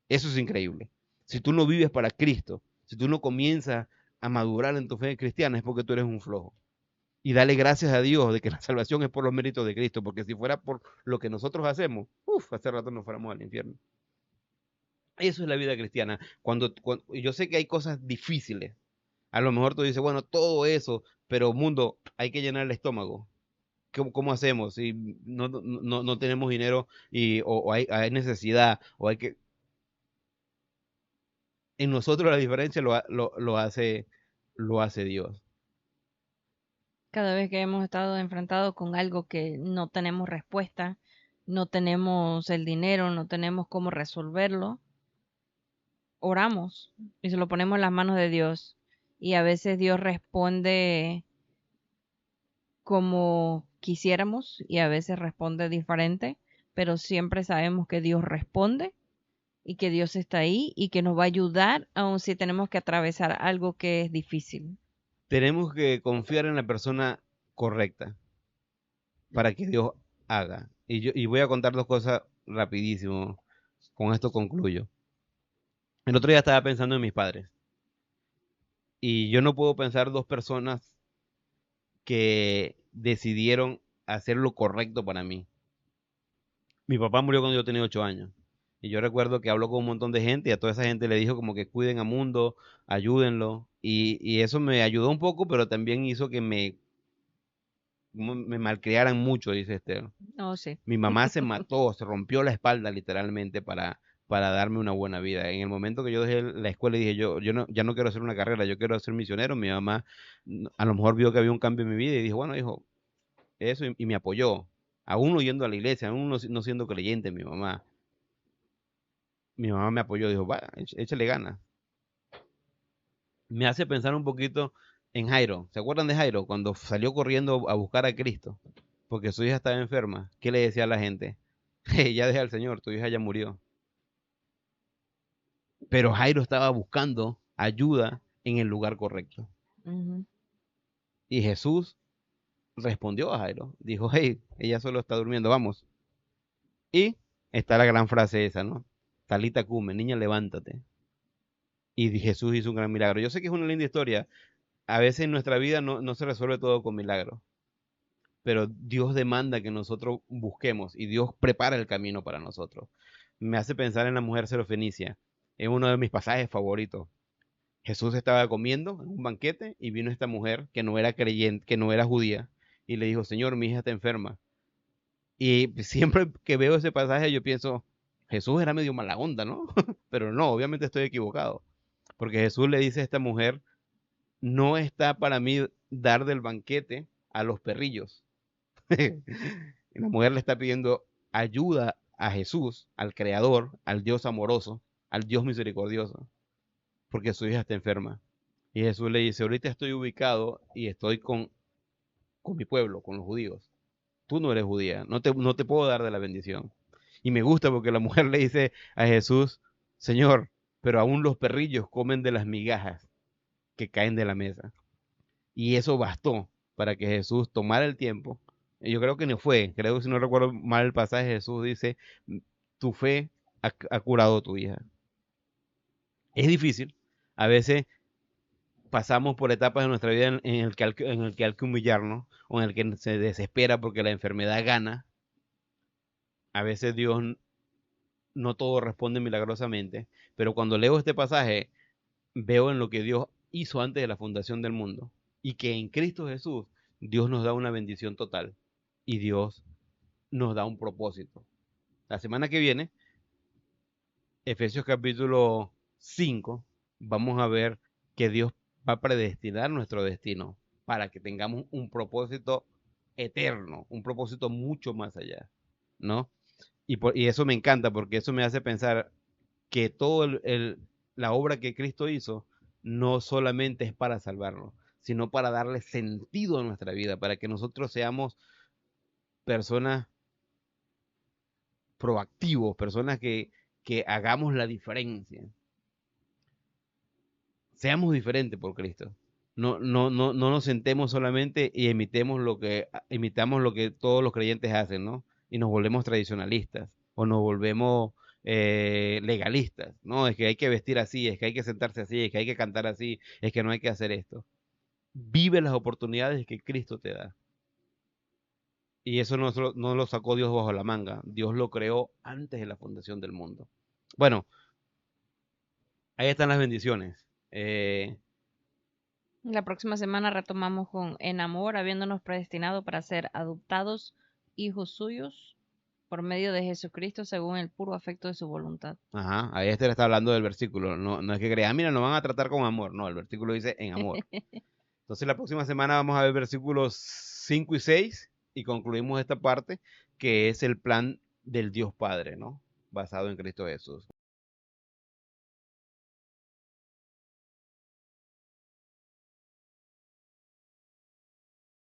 Eso es increíble. Si tú no vives para Cristo, si tú no comienzas a madurar en tu fe cristiana, es porque tú eres un flojo. Y dale gracias a Dios de que la salvación es por los méritos de Cristo, porque si fuera por lo que nosotros hacemos, hace rato nos fuéramos al infierno. Eso es la vida cristiana. Yo sé que hay cosas difíciles. A lo mejor tú dices, bueno, todo eso, pero mundo, hay que llenar el estómago. ¿Cómo hacemos si no tenemos dinero o hay necesidad o hay que... En nosotros la diferencia lo hace Dios. Cada vez que hemos estado enfrentados con algo que no tenemos respuesta, no tenemos el dinero, no tenemos cómo resolverlo, oramos y se lo ponemos en las manos de Dios. Y a veces Dios responde como quisiéramos y a veces responde diferente, pero siempre sabemos que Dios responde y que Dios está ahí y que nos va a ayudar aun si tenemos que atravesar algo que es difícil. Tenemos que confiar en la persona correcta para que Dios haga. Y voy a contar dos cosas rapidísimo. Con esto concluyo. El otro día estaba pensando en mis padres. Y yo no puedo pensar dos personas que decidieron hacer lo correcto para mí. Mi papá murió cuando yo tenía 8 años. Y yo recuerdo que habló con un montón de gente y a toda esa gente le dijo como que cuiden a Mundo, ayúdenlo. Y eso me ayudó un poco, pero también hizo que me malcriaran mucho, dice Esther. Oh, sí. Mi mamá se mató, se rompió la espalda literalmente para darme una buena vida. En el momento que yo dejé la escuela y dije, yo no, ya no quiero hacer una carrera, yo quiero ser misionero, mi mamá a lo mejor vio que había un cambio en mi vida y dijo, bueno, hijo, eso, y me apoyó. Aún no yendo a la iglesia, aún no siendo creyente, mi mamá me apoyó, dijo, va, échale ganas. Me hace pensar un poquito en Jairo. ¿Se acuerdan de Jairo? Cuando salió corriendo a buscar a Cristo, porque su hija estaba enferma. ¿Qué le decía a la gente? Ya deja al Señor, tu hija ya murió. Pero Jairo estaba buscando ayuda en el lugar correcto. Ujú. Y Jesús respondió a Jairo. Dijo, hey, ella solo está durmiendo, vamos. Y está la gran frase esa, ¿no? Talita cume, niña, levántate. Y Jesús hizo un gran milagro. Yo sé que es una linda historia. A veces en nuestra vida no se resuelve todo con milagros. Pero Dios demanda que nosotros busquemos y Dios prepara el camino para nosotros. Me hace pensar en la mujer serofenicia. Es uno de mis pasajes favoritos. Jesús estaba comiendo en un banquete y vino esta mujer que no era creyente, que no era judía, y le dijo, Señor, mi hija está enferma. Y siempre que veo ese pasaje yo pienso, Jesús era medio mala onda, ¿no? Pero no, obviamente estoy equivocado. Porque Jesús le dice a esta mujer, no está para mí dar del banquete a los perrillos. Y la mujer le está pidiendo ayuda a Jesús, al Creador, al Dios amoroso, al Dios misericordioso, porque su hija está enferma. Y Jesús le dice, ahorita estoy ubicado y estoy con mi pueblo, con los judíos. Tú no eres judía, no te puedo dar de la bendición. Y me gusta porque la mujer le dice a Jesús, Señor, pero aún los perrillos comen de las migajas que caen de la mesa. Y eso bastó para que Jesús tomara el tiempo. Y yo creo que no fue, creo que si no recuerdo mal el pasaje, Jesús dice, tu fe ha curado a tu hija. Es difícil. A veces pasamos por etapas de nuestra vida en el que hay que humillarnos o en el que se desespera porque la enfermedad gana. A veces Dios no todo responde milagrosamente, pero cuando leo este pasaje veo en lo que Dios hizo antes de la fundación del mundo y que en Cristo Jesús Dios nos da una bendición total y Dios nos da un propósito. La semana que viene, Efesios capítulo 5, vamos a ver que Dios va a predestinar nuestro destino para que tengamos un propósito eterno, un propósito mucho más allá, ¿no? Y eso me encanta porque eso me hace pensar que la obra que Cristo hizo no solamente es para salvarnos, sino para darle sentido a nuestra vida, para que nosotros seamos personas proactivos, personas que hagamos la diferencia. Seamos diferentes por Cristo. No nos sentemos solamente y imitamos lo que todos los creyentes hacen, ¿no? Y nos volvemos tradicionalistas o nos volvemos legalistas, ¿no? Es que hay que vestir así, es que hay que sentarse así, es que hay que cantar así, es que no hay que hacer esto. Vive las oportunidades que Cristo te da. Y eso no lo sacó Dios bajo la manga. Dios lo creó antes de la fundación del mundo. Bueno, ahí están las bendiciones. La próxima semana retomamos con En amor, habiéndonos predestinado para ser adoptados hijos suyos por medio de Jesucristo según el puro afecto de su voluntad. Ajá, ahí le está hablando del versículo. No es que crean, mira, nos van a tratar con amor. No, el versículo dice en amor. Entonces la próxima semana vamos a ver versículos 5 y 6 y concluimos esta parte que es el plan del Dios Padre, ¿no? Basado en Cristo Jesús.